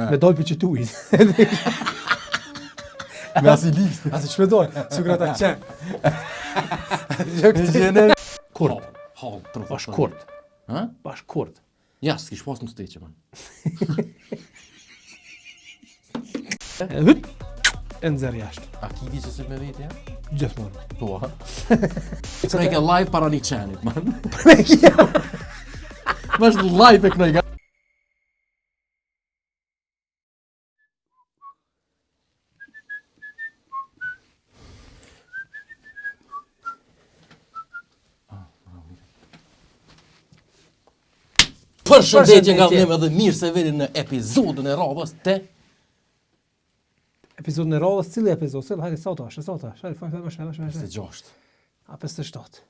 Me dojë për qëtuit. Me asi livë. Asi që me dojë, sukur ata qenë. Kurd. Bash kurd. Bash kurd. Ja, s'kish pas më steqe, man. E nëzër jashtë. A ki di që se me vete, ja? Gjithmonë. Po, ha? Kënoj ke live para një qenit, man. Ma është live e kënoj ka. Përshëndetje nga vënem edhe mirë se veni në epizodën e radhës të... Epizodën e radhës, cili epizod? Hajde, sa tash, hajde, fajnë. 56. A 57.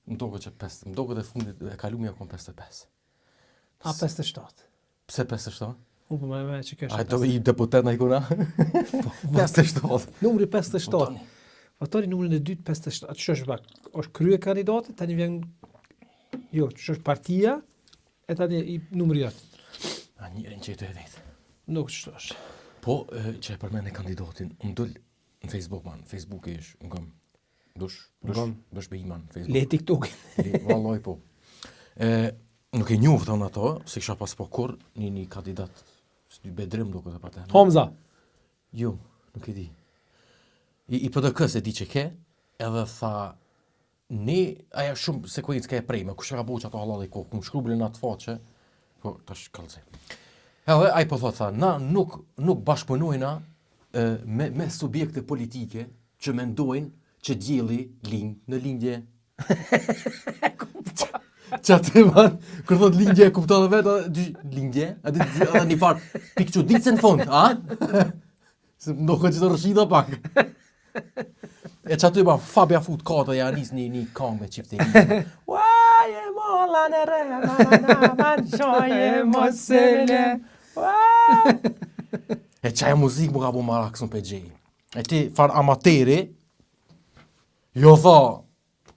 Më doke që 5, më doke dhe fundit e kalumja kon 55. A 57. Pse 57? Unë për me që kështë. A do i deputet në ikona? 57. Numri 57. Votori numrin e dytë 57. Atë që është bak, është krye kandidatit, tani vjen... Jo, që është partia, e tani i numri jatë. A njërin që i të edhejtë. Nuk që është. Po, që e përmene kandidatin, unë dëllë në Facebook, man. Facebook e ish, unë kam... Dush be i, man, Facebook. Le TikTokin. Vallaj, po. Nuk e njofë të në ato, se kisha pas po kur një kandidat, së dy bedrim do këtë partene. Homza. Jo, nuk e di. I PDK se di që ke, edhe tha... Ne, aja shumë sekuencë ka e prejme, kush ka bo që ato halal i kohë, ku më shkrublin atë faqe, po, tash kalëzi. Edhe, aja po thot, tha, na nuk bashkëpunojna me subjekte politike që mendojnë që djeli lind në lindje. Që atë man, kër thot lindje, kupton dhe vetë, lindje, edhe një farë, pikë që ditë se në fund, a? Se më do këtë që të rëshida pak. E që aty ba Fabia fut kata ja nis një kong me qifterin. Waje molla në re, na man shoje mosele. E qaja muzik më ka bu marak së në pëgjej. E ti far amateri, jo tha,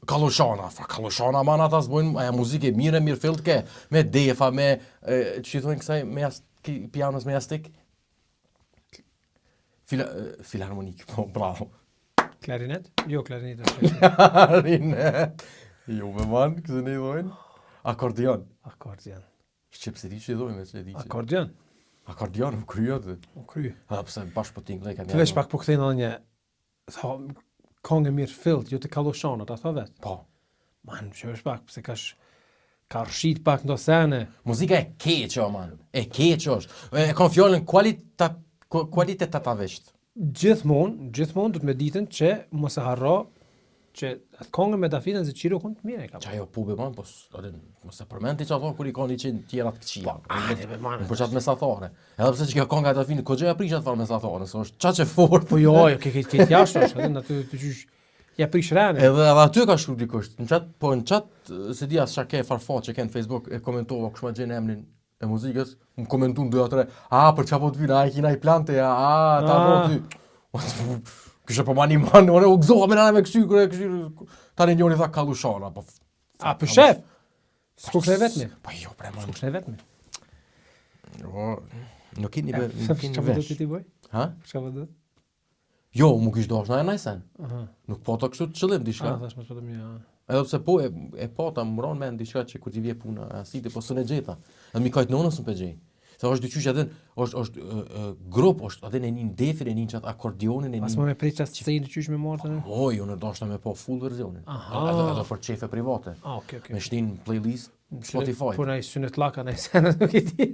Kaloshana, Kaloshana man ata s'bojnë, aja muzik e mirë fillt ke, me defa, me, që i thojnë kësaj, pianos me jastik? Filharmonik, po, bravo. Klarinet? Jo, klarinet. Klarinet. Jo, me man, këse ne i dojnë. Akordion. Akordion. Shqipsiri që i dojnë, që i di që. Akordion. Akordion, më kryo të. Më kryo. A, pëse bashkë po t'ingla i kam Të veç pak po këthejnë edhe një, kongë mirë fillt, jo të Kaloshanat, a tha vetë. Po. Man, që është pak, pëse ka rshit pak ndo sene. Muzika e keqo, man. E keqo është. E kam fjallën kualitetavisht. Gjithmonë du të me ditën që mos e harro që atë kongë me dafinën zë qiro kënë të mire e ka. Qa jo pube man, po mos e përmenti që ato kur i ka 100 tjerat këqia. Në për qatë mesatare. Edhe pëse që kjo konga e dafinën, ko gjë ja prishat farë mesatare, se është qa që fort. Po jo, këtë jashtë është, edhe në të qysh, ja prish rene. Edhe aty ka shkru dikosht. Në qatë, se di as qa ke farfat që ke në Facebook, e komentova këshma gjenë emnin e muzikës, më komentun 2-3, për qa po të vina, i kina i plante, ta ty. Kështë po ma një manë, u gëzoha me nana me kështy, ta një njëri tha Kalushana. Për shef? S'ku kre vetëmi? Pa jo, bre man. S'ku kre vetëmi? Nuk kini vesh. Qa vëdët ti boj? Ha? Qa vëdët? Jo, mu kishtë dosh na e najsen. Nuk po të kështu të qëllim dishka. Thash më të përdo mja. Edhe pse po e pata më ronë men diçka që kur t'i vje puna asiti, po së në gjeta. Edhe mi kajtë nonës në pëgjej. Se është dyqysh edhe, është grup, është edhe në një defir, e një qatë akordionin, e një... As më me prej qasë të dyqysh me martë? O, jo në dashta me po full versionin. Edhe për qefe private. Okay. Me shtin playlist, Spotify. Po na i synet laka, na i senet nuk i ti.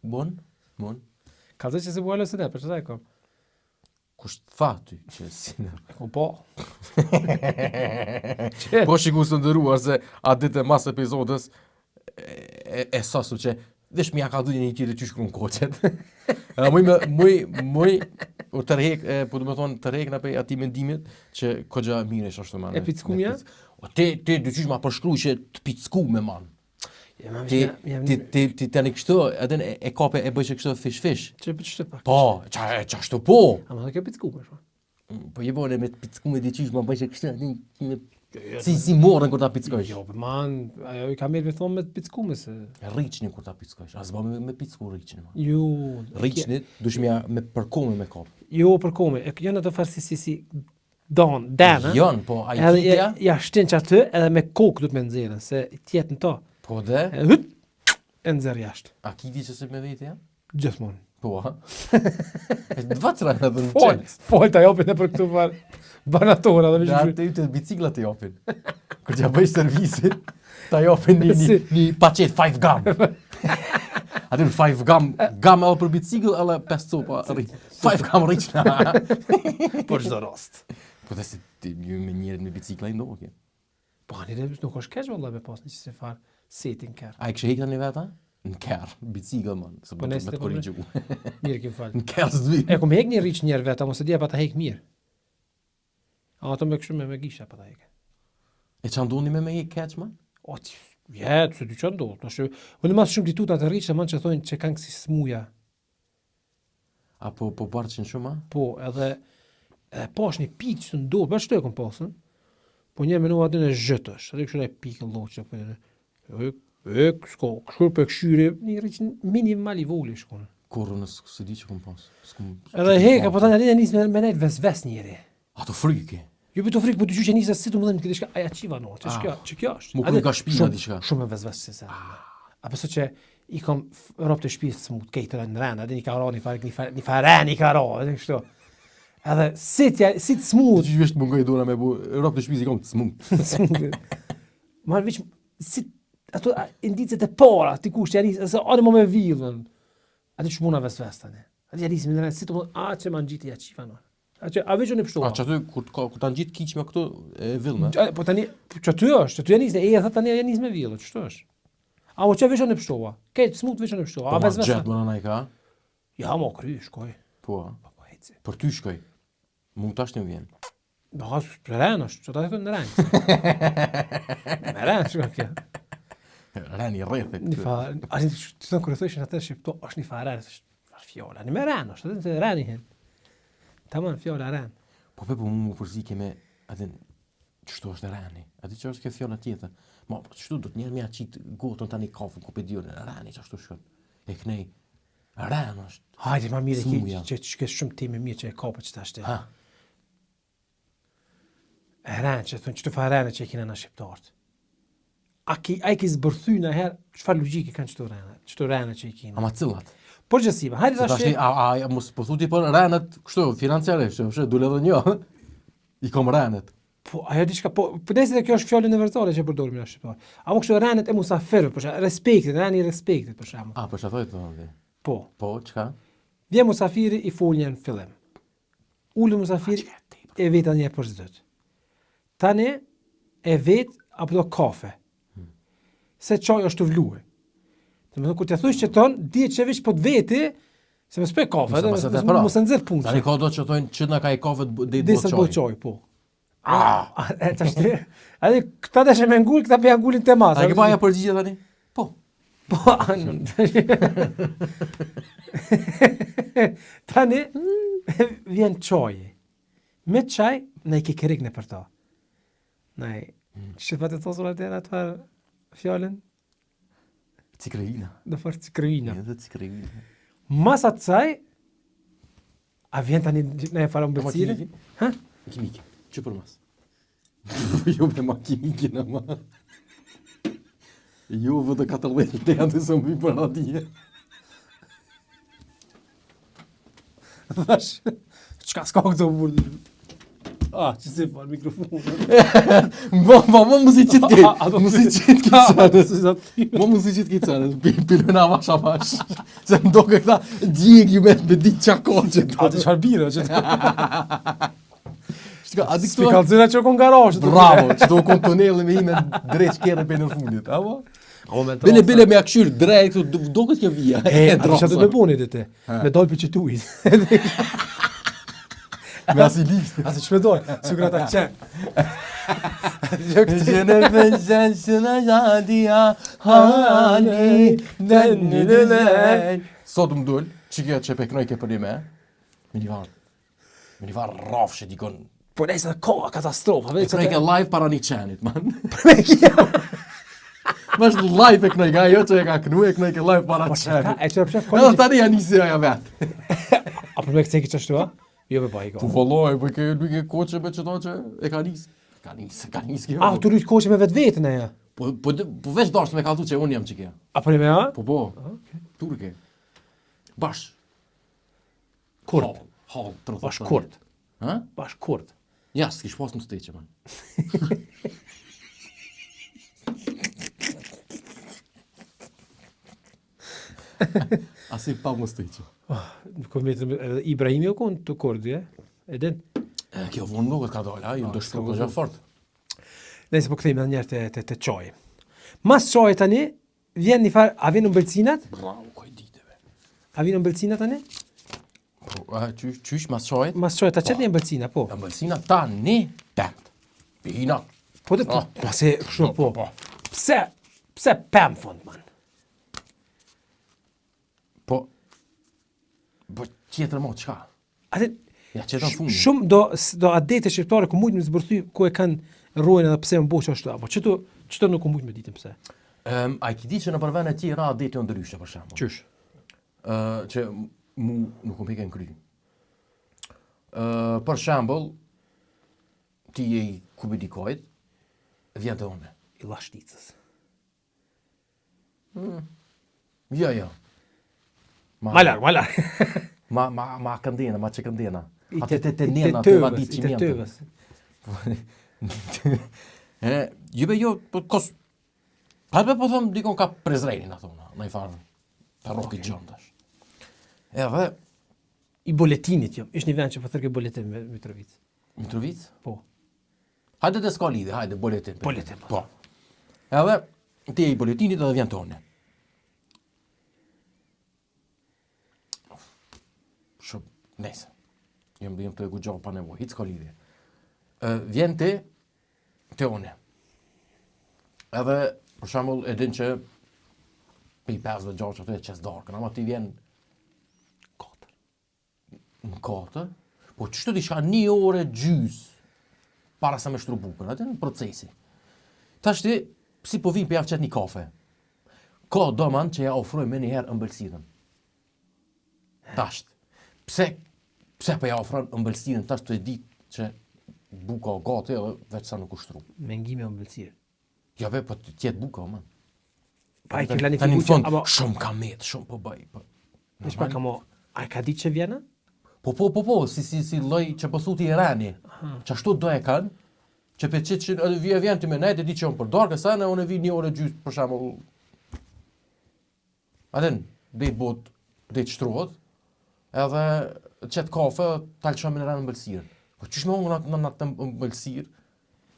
Bon. Ka të që se bualo së ne, për që ta e kom? Kusht tha ty që si në... Kom po. Po shiku së ndëruar se a ditë e mas epizodës e sasu që vesh mi ja ka dhujnë një tjere që shkru në koqet. Muj u tërhek, po du me thonë tërhek në pej ati mendimit që kogja mire është ashtu manë. E pickumja? Te dyqysh ma përshkru që të picku me manë. Ti të një kështu, edhe e kape e bëjshë kështu fish. Që për qështë pak? Po, qa shtu po. Ama dhe kjo picku me shma. Po jebone me picku me dyqysh ma bëjshë kështu, Si morën kur ta pickojsh? Jo, për man, ajo I ka mirë me thonë me të pickume se... Rriçnin kur ta pickojsh. As bë me picku rriçnin. Jo... Rriçnit dush me përkome me kop. Jo, përkome. Janë ato farë si danë. Janë, po ai kitja. Ja shtin që aty edhe me kokë du të me nxjerrën, se tjetë në to. Po dhe? Hyt, e nxjerr jashtë. A ki di që se me vete ja? Gjithmonë. Po, ha? E dvacra edhe në qenë. Fol ta jopin e për këtu farë banatora dhe Dhe atë të bicikla të jopin. Kur t'ja bëj servisin, ta jopin një paqet 5 gam. Atë 5 gam edhe për bicikl, edhe 5 copa rriq. 5 gam rriqna. Por çdo rast. Po dhe si ti me njerët me bicikla I ndokje. Po anire nuk është keq valla me pas një qëse farë seti në kërë. A I kështë hekta një veta? Në kërë, bicikl man. Se Po me nesër të korrigju. Mirë kim falë. Në kërë s'dvi. E kom hek një rriq njerë veta, mos e dia pa ta hek mirë. A ato me kështu me gisha pa ta hek. E që ndoni me hek keq man? O, jetë, se dy që ndodhë. Unë mas shumë dituta të rriqë, man që thojnë që kanë kësi smuja. Apo po barqin shumë, a? Po, edhe pash një pikë që të ndodhë, për shtu e kom pasën, po njerë me nua aty në zhëtësh, edhe kështu e pikë loqë, këshkur për këshyri, një rriqë minimal I voli shkonë. Korru në së di që kom pas. Edhe heka, po tani atë nisë me nejtë ves njeri. Ato frike. Jo për të frikë, po të gjyqe nisë si të më dhe në këtë shka, aja qiva nërë, që kjo është. Mu kërë nga shpina diçka. Shumë ves që se. A pëso që I kom ropë të shpisë së mund kejtër në rënë, edhe një ka ra një farën I ka ra, edhe kështu. Edhe si të smut. Që vesh të mungoj dora me bu, ropë të shpisë I kom të smut. Marë veç, si ato indicet e para, ti kush, janis, ose anë më me villën. Ati që muna ves tani. Ati janis, më në rënë, si të mund, a që ma në gjitë ja qifa në. A veç unë I pështua. A që aty, kur ta në gjitë kiq me këto, e villë me? Po tani, që aty është, që aty janis, e thë tani janis me villë, që është. A o që veç unë I pështua. Kejtë, smut veç unë I pështua. Po ma gjetë më nëna I ka? Ja, mo, kry, shkoj. Po, Po, heci. për ty shkoj. Mund tash në vjen. Ba, për rënë është, që ta thënë në rënë. Me rënë, që ka kjo. Reni rrethë. Një farë, ashtë të thënë kërë thëshin atë shqipto, është një farë rënë, është fjolla, një me rënë është, të rënë I hen. Tamam, fjolla rënë. Po pe po mu përzike me, atë, qështu është reni? Atë që është kjo fjolla tjetër? Ma, qështu do të njerë me a qitë gotën tani kafën, ku pe djurën, reni që ashtu shkën. E kënej, rënë është. Hajde, ma mire Smuja. që kesh shumë teme mirë që e kapë që ta shte. Ha, Rënë që thënë, që të fa rënë që e kina në shqiptartë. A i ki zbërthy në herë, qëfar logjike kanë qëto rënë që i kina. ama cillat? Por gjësiva, hajde Se ta tash shte... a mos po thuti për rënët, kështu, financiarisht, që dule edhe një. I kom rënët. Po, ajo diçka, po nëse kjo është fjalë universale që përdorim në shqiptar. Apo kështu rënët e musafirëve, për shembull, respektit, rëni I respektit për shembull. A, për shë të thonë? Po, Po, çka? vjen musafiri I folje në fillim. Ulë musafiri e vet një për zot. Tani e vet apo do kafe. Se çaj është të vluaj. Domethënë kur t'ia thosh që ton, dihet që veç po të veti, se më s'pe kafe, mos e nxjerr punë. Tani ka do që thonë që na ka I kafe deri Disa të do çoj. çoj, po. E tash ti. Ai këta dashë me ngul, këta bëja ngulin te masa. A ke paja përgjigje tani? Po. Po, tani vjen çoji. Me çaj në I kekerik në për to. Nej, që fa të thosur atër atëfar fjallën? Cikrevina. Në farë cikrevina. Edhe cikrevina. Mas atë saj, a vjen tani në e farë mbërcire? Ha? Kimike. Që për mas? Jo me ma kimike në ma. Jo vëtë 14 të janë të më për atje. Thash, qka s'ka këto burdi? Që si farë mikrofonë. Më muzicit ke. Muzicit ke Më Më muzicit ke cërës. Pilën avash avash. Se më doke këta djeg ju me ditë qa koqe. atë qfarë bira që të... A di këtu? Spikalzina që kon garajë. Bravo, që do kon tunelin me ime drejt shkerën për në fundit. Apo? Bile me akëshyr drejt, do këtë kjo vija. Atë që të me boni dhe te. Me dojë për qëtuit. Me asilis. Atë që me dojë, sukra ta qenë. Gjene për zënë së në gjadia, hani, dënënënën. Sot më dull, që kjo që peknoj ke për një me një varë rafë që dikon Po nëse ka katastrofa, E kënoj ke live para një qenit, man. me kia. Ma është live e kënoj ka, jo që e ka kënu, e kënoj ke live para Po çka, qenit. e çfarë pse Edhe tani janë nisi aja vetë. Apo me këtë çështu, a? Jo me bajko. Po valloj, po ke nuk e koçe me çdo që e ka nis. Ka nis kjo. Ah, tu rrit koçi me vetveten aja. Po veç dash me kalltu që unë jam çike. Apo ne me a? Po. Turke. Bash. Kurt. Hall, trotë. Bash kurt. Ha? Bash kurt. Ja, s'kish pas më steqe, man. Asi pa më steqe. Nuk me edhe Ibrahimi o kon të kurdi, e den? Kjo vonë nuk ka dalë, ju do shkruaj goxha fort. Nëse po kthejmë edhe një herë te çaji. Mas çajit tani vjen një far, a vjen ëmbëlsinat? Bravo, koj diteve. A vjen ëmbëlsinat tani? Po, qysh mas çajit? Mas çajit ta çet një ëmbëlsina, po. Ëmbëlsina tani pent. Pina. Po të pse kështu po. Pse pem fond man. Po tjetër mo çka? Atë Ja çeton fundi. shumë do adete shqiptare ku mund të zbërthy ku e kanë rrojën edhe pse mboç ashtu apo çto nuk mund me ditën pse. A i ki di që në përvene tjera adete o ndryshe, për shembull. Qysh? Që mu nuk më peken kry. Për shembull, ti je i kubidikojt, vjen të one. I llashticës. Jo. Ma larg. Ma këndena, ma që këndena. I Atë të nena, të ma ditë i të tëvës. Jo, po kos... Halbe po thëmë, dikon ka prezrenin, a thona, në i farë, të roki gjëndash. Edhe... I boletinit jo, ishtë një vend që po thërke boletin me Mitrovic. Mitrovic? Po. Hajde të s'ka lidhe, hajde, boletin. Boletin, po. Edhe, ti e i boletinit edhe vjen të one. Shumë, nese. Jem të e ku gjohë pa nevoj, hitë s'ka lidhe. Vjen të one. Edhe, për shembull, e din që i 5-6 ato e qes darkën, ama ti vjen 4. Në 4? Po qështu ti shka 1 orë gjys para se me shtru bukën, atë në procesi. Tash ti, si po vim për javë qëtë një kafe. Ka doman që ja ofroj me njëherë ëmbëlsinën. Tash, pse po ja ofron ëmbëlsinën, tash të e ditë që buka o gati edhe veç sa nuk ushtru. Mengime ëmbëlsirë. Ja be, po tjetë buka, man. Pa i ke Tani planifiku më që... thonë, shumë ka metë, shumë po bëj. Në shpa ka mo, a ka ditë që vjena? Po, si loj që po thuti i rani. Që ashtu do e kanë, që pe qitë që vjen të me nejtë, e di që unë për darkë, sa në unë e vi 1 orë gjysë, për shembull. Aden, dhe i bot, dhe i shtruat, edhe qëtë kafe, talë shumë në rënë mbëlsirë. Po qysh me unë në të mbëlsirë,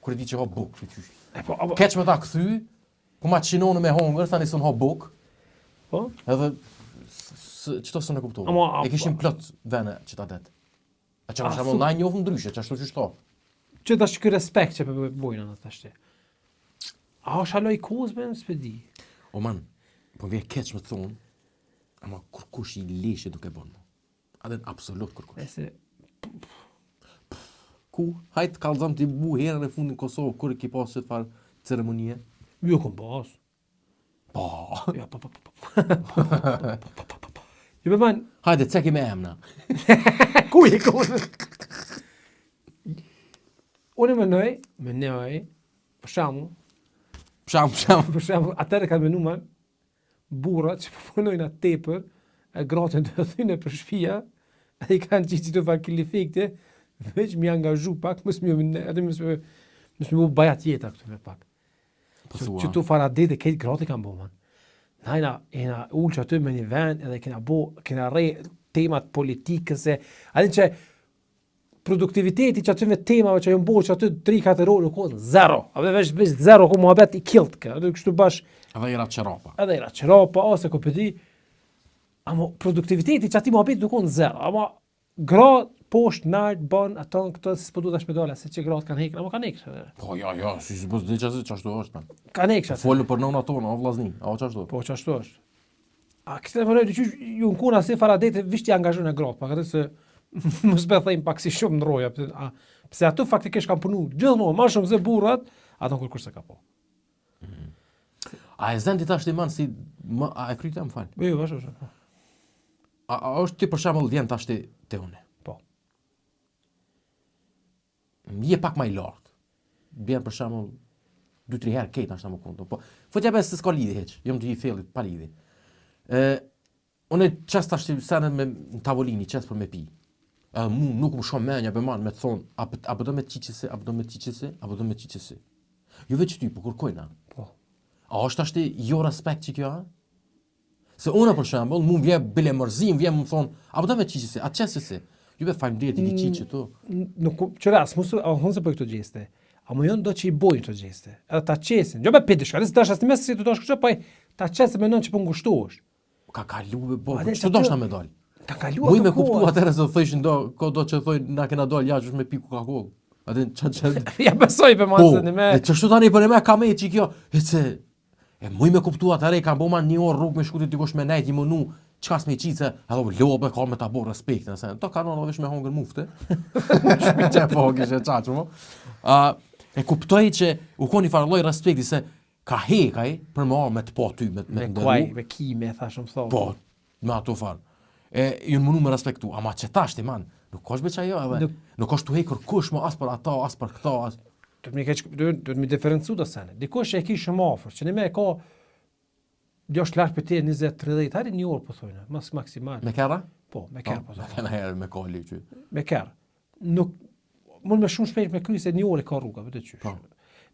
kur e di që ha bukë, qysh. Keq me ta këthy, ku ma qinonë me hongër, thani së në ha bukë, Po? edhe qëto së në kuptohë. E kishim plot vene që ta detë. A që më shamë na njohë ndryshe, që ashtu që shto. Që ta shky respekt që për bojnë në të ashtë. A është haloj kozme në s'pedi? O man, po vje keq me të thonë, ama kërkush i leshe duke bonë. Aden absolut kërkush. Ese, Ku? Hajtë kallëzëm t'i bu herën e fundin Kosovë, kur e ki pas që të farë ceremonie? jo kom pas. Po. Ja, po. Jo me man, Hajde, ceki me emna. ku i kozme? Unë menoj, për shamu, Për shamu. atërë kanë menu man, burrat që punojnë atë tepër, e gratën të thyne për shtëpia, e i kanë qitë të fakilifikte, veç mi angazhu pak, mësë mi bu bajat jeta këtu me pak. Që tu fara dhe këtë gratë kanë bo, man. Najna, ena ullë që aty me një vend, edhe kena re temat politikës, adin që produktiviteti që aty me temave që jënë bo që aty 3-4 orë, nuk odë, zero. Ave veç 0 ku muhabet i kilt ka, edhe kështu bash. Edhe i ratë qërapa. Edhe i ratë qërapa, ose ko pëdi. Amo produktiviteti që ati muhabet nuk odë 0. Amo gratë, poshtë, nartë, banë, aton këto si s'po du tash me dole, se që gratë kanë hekën, amo kanë hekën. Po, ja, si s'bës dhe që ashtu është, man. Kanë hekën. Folë për nëna tonë, o vlazni, a o që ashtu? Po, që ashtu është. A këtë e përnoj, ju në kuna si faradete, visht i angazhën e gratë, pak atë se Mos be thëjmë pak si shumë në roja, pse ato faktikisht kanë punu gjithmonë, ma shumë se burrat, ato kur se ka po. A e zën ti tash ti man si a e kryta më fal. Jo, vazhdo. A është ti për shembull vjen tash te unë. Po. Je pak më i lartë. Vjen për shembull 2-3 herë këtë ashtu më konto. Po fotja besë s'ka lidhje hiç. Jam të i thellit pa lidhje. Unë çast tash sanë me në tavolinë, çast për me pi. Mu nuk më shumë menja për man me të thonë, apo do me qiqësi, apo do me qiqësi, apo do me qiqësi. Jo veç ty, po kërkojna. Po. A është ashti jo respekt që kjo, a? Se unë për shembull, mu vje bile mërzim, vje më thonë, apo do me qiqësi, atë qesësi. Jo be faleminderit i qiqë tu. Nuk qëras, mos për këto gjeste. A më jonë do që i bojnë këto gjeste. Edhe ta qesin. Jo be piti shka, nëse dash as mes si të dosh kështu, po ta qesë me nënë që po ngushtuosh. Ka kalu bo, ç'do dosh na me dal. Ka kaluar. Mu me kuptu atëherë se thëshin do që thojnë na kena dal jashtë me piku Coca-Cola. Atë çan. Ja besoj për masën e me. Po, çështu tani për me ka me që kjo. Ece e mu me kuptu atëherë ka bëma një orë rrugë me shkutit dikush me nejt i mënu. Çka s'me qice, ato lobe ka me ta bë respekt, nëse to kanë edhe me hongër mufte. Shpëçë po që çaçmo. E kuptoj që u koni farë lloj respekti se ka hekaj për me të po ty me kuaj, me kime, thashëm thonë. Po, me ato farë. Ju mënu me respektu, ama që tash ti man, nuk është beqa jo, edhe nuk është të hekur kush mo as për ata, as për këta, as... Do të mi diferencu do sene. Dikush e ki shumë afër, që në me e ka djosh lartë për te 20-30, hajde një orë po thojnë, mas maksimal. Me kera? Po, me kera po thojnë. Me kera herë me kohë që. Me kera. Nuk, mund me shumë shpejt me kry se një orë ka rruga, vëtë qysh. Po.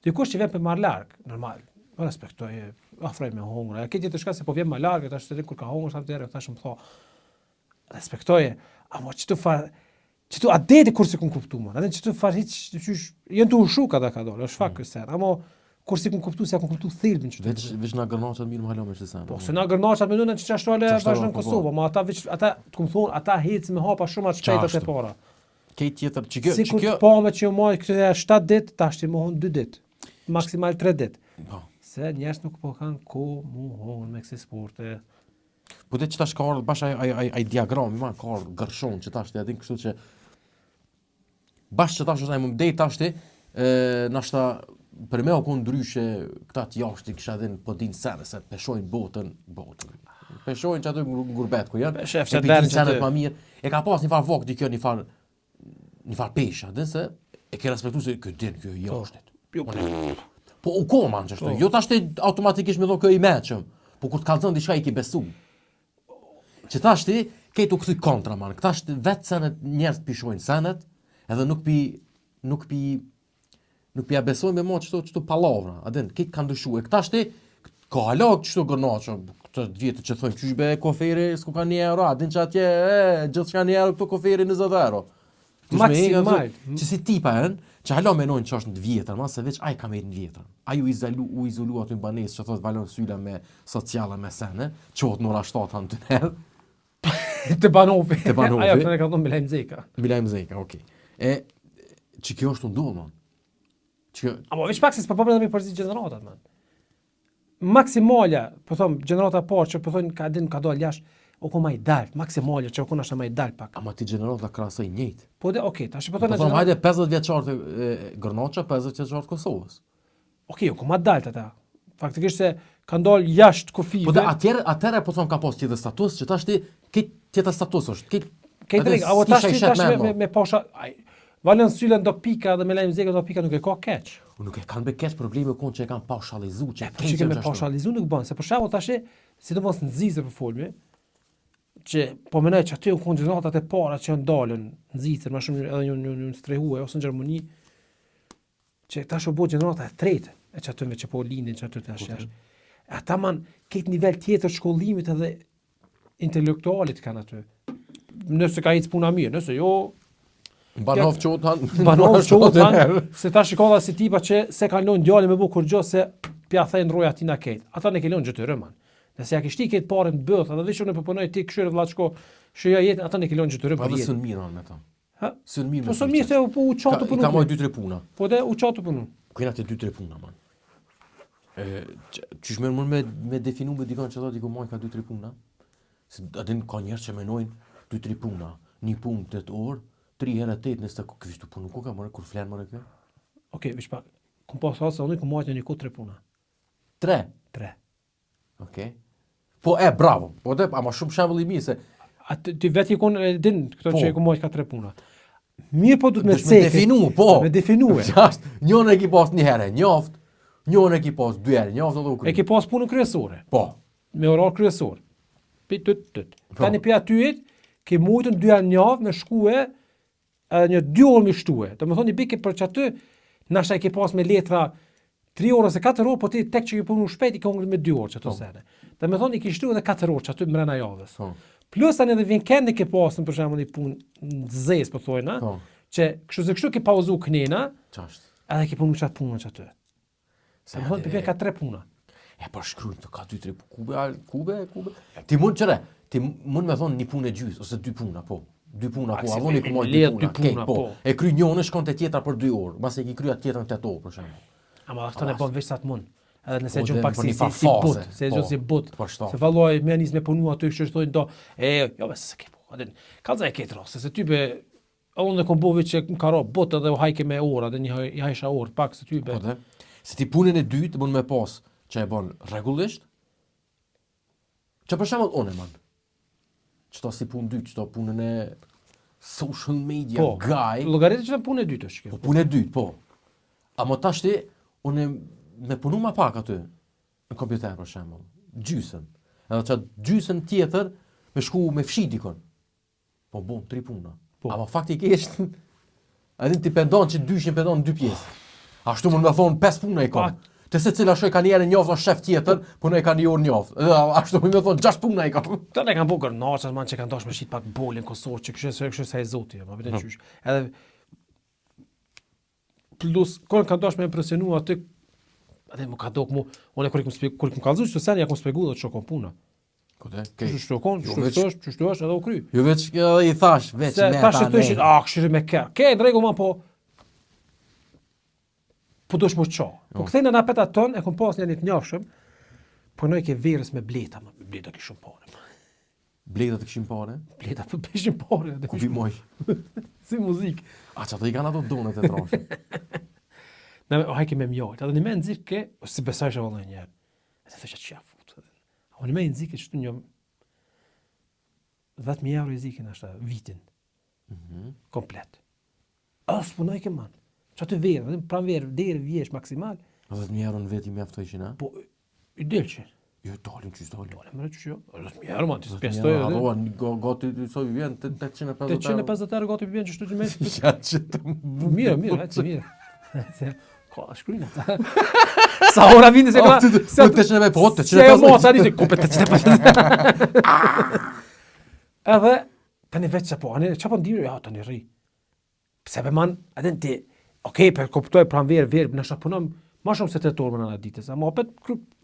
Dikush që vjen për marrë largë, normal, respektoj, afroj me hongra. Këtë jetë shka se po vjen më largë, tash të kur ka hongra, sa të dherë, tash më tha, respektoje, ama që tu adeti kur si kun kuptu, man, adeti që tu farë hiq, jenë të ushu ka dole, është fakt kësër, ama kur si kun kuptu, se kun kuptu thilbin që tu. Veç na gërnaqat mirë më halon me shtësan. Po, se na gërnaqat me nune që qashtole vazhdo në Kosovë, ma ata të kumë thonë, ata hecë me hapa shumë atë shpejtat e para. Kej tjetër, që kjo... Si kur të pame që jo majtë këtë 7 dit, ta shti mohon 2 dit, maksimal 3 dit. Se njerës nuk po kanë ko mohon me kësi sporte. Po te që tash ka ardhë bash ai diagram, man, ka ardhë gërshon që tash të edhin kështu që... Bash që tash është ai më mdej tash të, nashta për me o konë ndryshe këta të jashti kisha edhe po din sene se peshojnë botën. Peshojnë që ato ngurbet ku janë, e pitin senet ma mirë. E ka pas një farë vok di kjo një farë pesha, dhe se e ke respektu se kjo din, kjo jashtit. Po u ko man që shtu, jo tash të automatikisht me do kjo i meqëm, po kur të kalëzën diçka i ki besu. Që tash ti, kejt u këthy kontra man, këtash vetë senet njerës pishojnë senet, edhe nuk pi abesojnë me ma qëto palavra, adin, kejt kanë dëshu, e këtash ti, ka halak qëto gërnaqo, këtë vjetë që thojnë, qysh be koferi, s'ku ka 1 euro, adin që atje, gjithë që ka 1 euro, këto koferi 20 euro. Maksimal. Që si tipa që halo menojnë që është në vjetër, ma se veç aj ka me në vjetër. Aj u izolu aty në banes që thot valon syla me sociala me sene, qotë në ora 7 hanë të nërë. Të banovi. Të banovi. Ajo të ne ka thonë Milajm Zeka. Milajm Zeka, okej. Që kjo është ndohë, man. Amo, veç pak se s'pa përre dhe me përzi generatat, man. Maksimalja, po thomë, generata parë që po thonë ka din ka dojnë jashtë, o ko ma i dalë, maksimalja që o ko nashtë ma i dalë pak. Ama ti generata krasoj njëjtë. Po dhe, okej, ta që po Po thonë... thonë, hajde 50 vjeqartë Gërnaqa, 50 vjeqartë Kosovës. Okej, o ko ma dalë ata. Faktikisht se kanë dalë jashtë kufive. Po dhe atëre po thonë ka pas tjetër status, që tash ti, këtë tjetër status është. Këtë drejkë, avo tash me pasha... Valen Sylen do pika dhe Milajm Zeka do pika nuk e ka keq. Nuk e kanë be keq probleme konë që e kanë paushalizu, që po që me paushalizu nuk bën, se për shembull tash, sidomos në Nxitër për folmi, që po menoj që aty u konë gjeneраtat e para që ndalën në Nxitër, më shumë edhe një strehue ose në Gjermani, që tash u bë gjenerata e tretë, e që aty me që po lindin që aty tash. Ata man këtë nivel tjetër shkollimit edhe intelektualit kanë aty. Nëse ka ecë puna mirë, nëse jo Banov qotan, se ta shikolla si tipa që se kalon djalin me bukur gjë se pja thejnë roja tina ketë. Ata ne kelon gjëtyrë, man. Nëse ja kishti ketë parën të bëth, edhe vishë në përpunoj ti këshyrë vlaçko, shëja jetë, ata ne kelon gjëtyrë për jetë. Pa dhe sën mirë me ta. Ha? Sën mirë me ta. Po sën mirë se u qatu punu. Ka moj 2-3 puna. Po dhe u qatu punu. Kujna të 2-3 puna, man. Qysh merë mund me definu me dikon që ta diku moj ka 2-3 puna? Se adin ka njerë që menojnë 2-3 puna. një punë 8 orë, 3 herë 8 nëse kështu punë ku ka kur flen më kjo? Okej, veç pa. Kom pas sa unë kom marrë një kohë 3 puna. 3. 3. Okej. Po bravo. Po ama shumë shembull i mirë se Ti vetë kon din këto Po. që e kom marrë ka 3 puna. Mirë po duhet me Duhet me cekë. definu, po. Me definue. Gjasht, njën e ki pas një herë njoft, njën e ki pas 2 herë njoft edhe u kry. E ke pas punën kryesore. Po. Me orar kryesor. Tut. Po. Tani pi atyet ke mujtën 2 herë në javë me shkue një 2 orë me shtue. Domethënë i bike për çaty, nashta e ke pas me letra 3 orë ose 4 orë, po ti tek që ke punu shpejt i ke hongër me 2 orë çato sene. Domethënë i ke shtu edhe 4 orë çaty brenda javës. Po. Plus tani edhe weekend e ke pasën për shembull një punë nxez po thojna, Po. që kështu ke pauzu knena, Çast. edhe ke punu çat punën çaty. Domethënë ti ka 3 puna. E po shkruajmë të ka 2-3 kube. Ti mund me thonë një punë e gjys ose 2 puna, po. 2 puna, po, avoni ku moj 2 puna. po. E kry njënë shkon te tjetra për 2 orë, mbas e ki kry atë tjetrën 8 orë për shembull. Ama këto ne bën veç sa të mund. Edhe nëse Po, gjën dhe pak për si një but, fase, se po, gjë si but. po, shto. Se valloj më nis me punu aty që thonë do, jo me se ke po. Atë kallza e ke tros, se ty be unë kom bovi që më karo bot edhe u hajke me orë, edhe një hajsha orë pak se ty be. Po dhe. Se ti punën e dytë mund me pas që e bën rregullisht. Që për shembull unë man. Çto si punë dytë, çto punën e social media Po, guy. llogaritë që punë e dytë është kjo. Po punë e dytë, po. Amo tash ti unë me punu ma pak aty në kompjuter për shembull, gjysën. Edhe çat gjysën tjetër me shku me fshi dikon. Po bom 3 puna. Po. Ama faktikisht edhe ti pendon që dyshin pendon në 2 pjesë. Ashtu mund me thonë 5 puna i ka. Pa. Te secila shoj ka një herë njoft shef tjetër, punoj ka një orë njoft. Edhe ashtu mund me thonë 6 puna i ka. Këta ne kanë bukër naças man që kanë dashur me shit pak bolin Kosovë, që kështu sa e zoti, ma vjen qysh. Edhe plus kur kanë dashur me impresionu aty më ka dok mu, unë kur kum kallzu çto sen ja kum spjegu do të shokon puna. Kode, Çu shokon, çu është edhe u kry. Jo veç i thash, veç Se me tash ata. të thëshit, kështu me kë. Ke drejgu ma po dosh më ço. Po kthejnë në apet aton, e kum pas një të njohshëm, punoj ke verës me bleta, me bleta ke shumë parë. Bleda të kishim parë. Bleta po bishin parë. Ku bi moj. Si muzikë. A çata i kanë ato donet e trashë. Ne hajke me mjalt, edhe një me nxik ke, si besoj që vallë një herë. Se thosha çfarë fut. Unë më nxik çtu një 10.000 euro i zikin ashta vitin. Komplet. As punoj ke man. Çfarë të verë, vetëm pran verë, deri vjesh maksimal. 10.000 euro në veti mjaftojshin, a? Po i delçi. Jo, dalin qysh dalin. Dole më çu. 10.000 euro man, ti spestoj edhe. Harruan, gati so vjen 850 euro. 850 euro gati vjen çështu që më. Ja që të Mirë, atë mirë. Ka shkruajnë ata. Sa ora vini se ka. Se të çnë me po, të Se çnë mo tani të kupet të çnë. Edhe tani vetë çapo, çapo ndiri ja tani rri. Pse be man, atë ti, okay, për kuptoj pranver, na shapunom më shumë se 8 orë në ditës, ama opet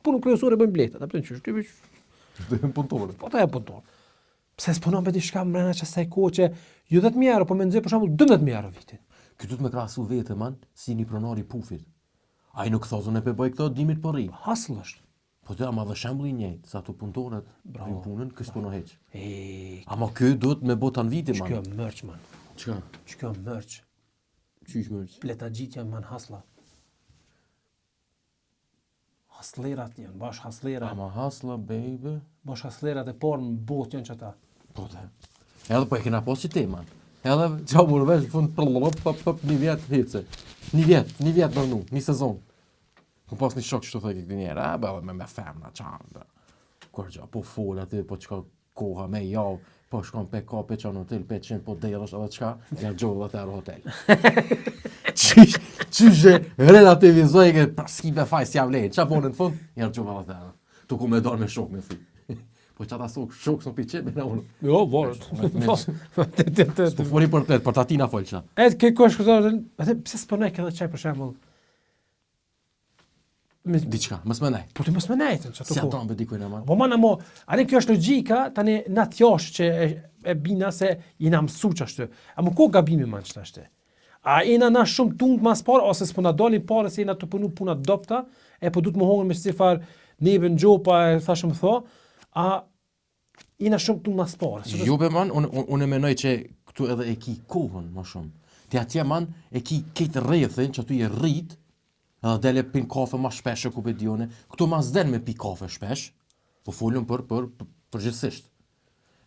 punë kryesore bëjmë bleta, apo çu ti veç të punëtore. po ta e punton. Pse s'punon me diçka mbrana çasaj kohë që jo 10.000 euro, po më nxej për shembull 12.000 euro vitin. Ky duhet me krahasu vetë man si një pronar i pufit. Ai nuk thotë unë pe bëj këto dimit po rri. Hustle është. Po të ama dhe shembulli i njëjtë, sa tu punëtorët bëjnë punën, kës puno hiç. Ama ky duhet me botan viti man. Kjo mërç man. Çka? Kjo mërç. Qysh mërç? Pleta gjitja man hasla. Haslerat janë, bash haslera. Ama hasla baby. Bash haslerat e parë në botë janë çata. Po të. Edhe po e kena pas që te man. Edhe çau burvesh fund një vjet hice. Një vjet në një sezon. Po pas një shok që thoi këtë njerë, me femna, çan. Kur gjë, po fol aty, po çka koha me javë, po shkon pe kape që në hotel 500 po derësh edhe çka, ja gjolla te hotel. Çysh relativizoj që paski be faj si avlej. Ç'a bën në fund? Ja gjolla te. Tu ku me dal me shok me thi. Po çata shok son piçe me na unë. Jo, vorët. Po foli për tatina folça. Ke kush këto, atë pse s'punoj këtë çaj për shembull. Diçka, mos më nej. Po ti mos më nejtën çato. Si ato me dikujt ama. Po mana mo, ani kjo është logjika, tani na thjosh që e bina se jena mësuç ashtu. A më ku gabimi më ç'tashte? A jena na shumë tund mas parë ose s'po na dalin parë se jena të punu puna dopta, e po duhet më hongën me sifar neve në gjopa e thashëm tho, a jena shumë tund mas parë. Jo be man, unë mendoj që këtu edhe e ki kohën më shumë. Ti atje man e ki këtë rrethin që aty e rrit, edhe dele pin kafe ma shpesh ku pe dione. Këtu ma s'den me pi kafe shpesh, po folëm për gjithësisht.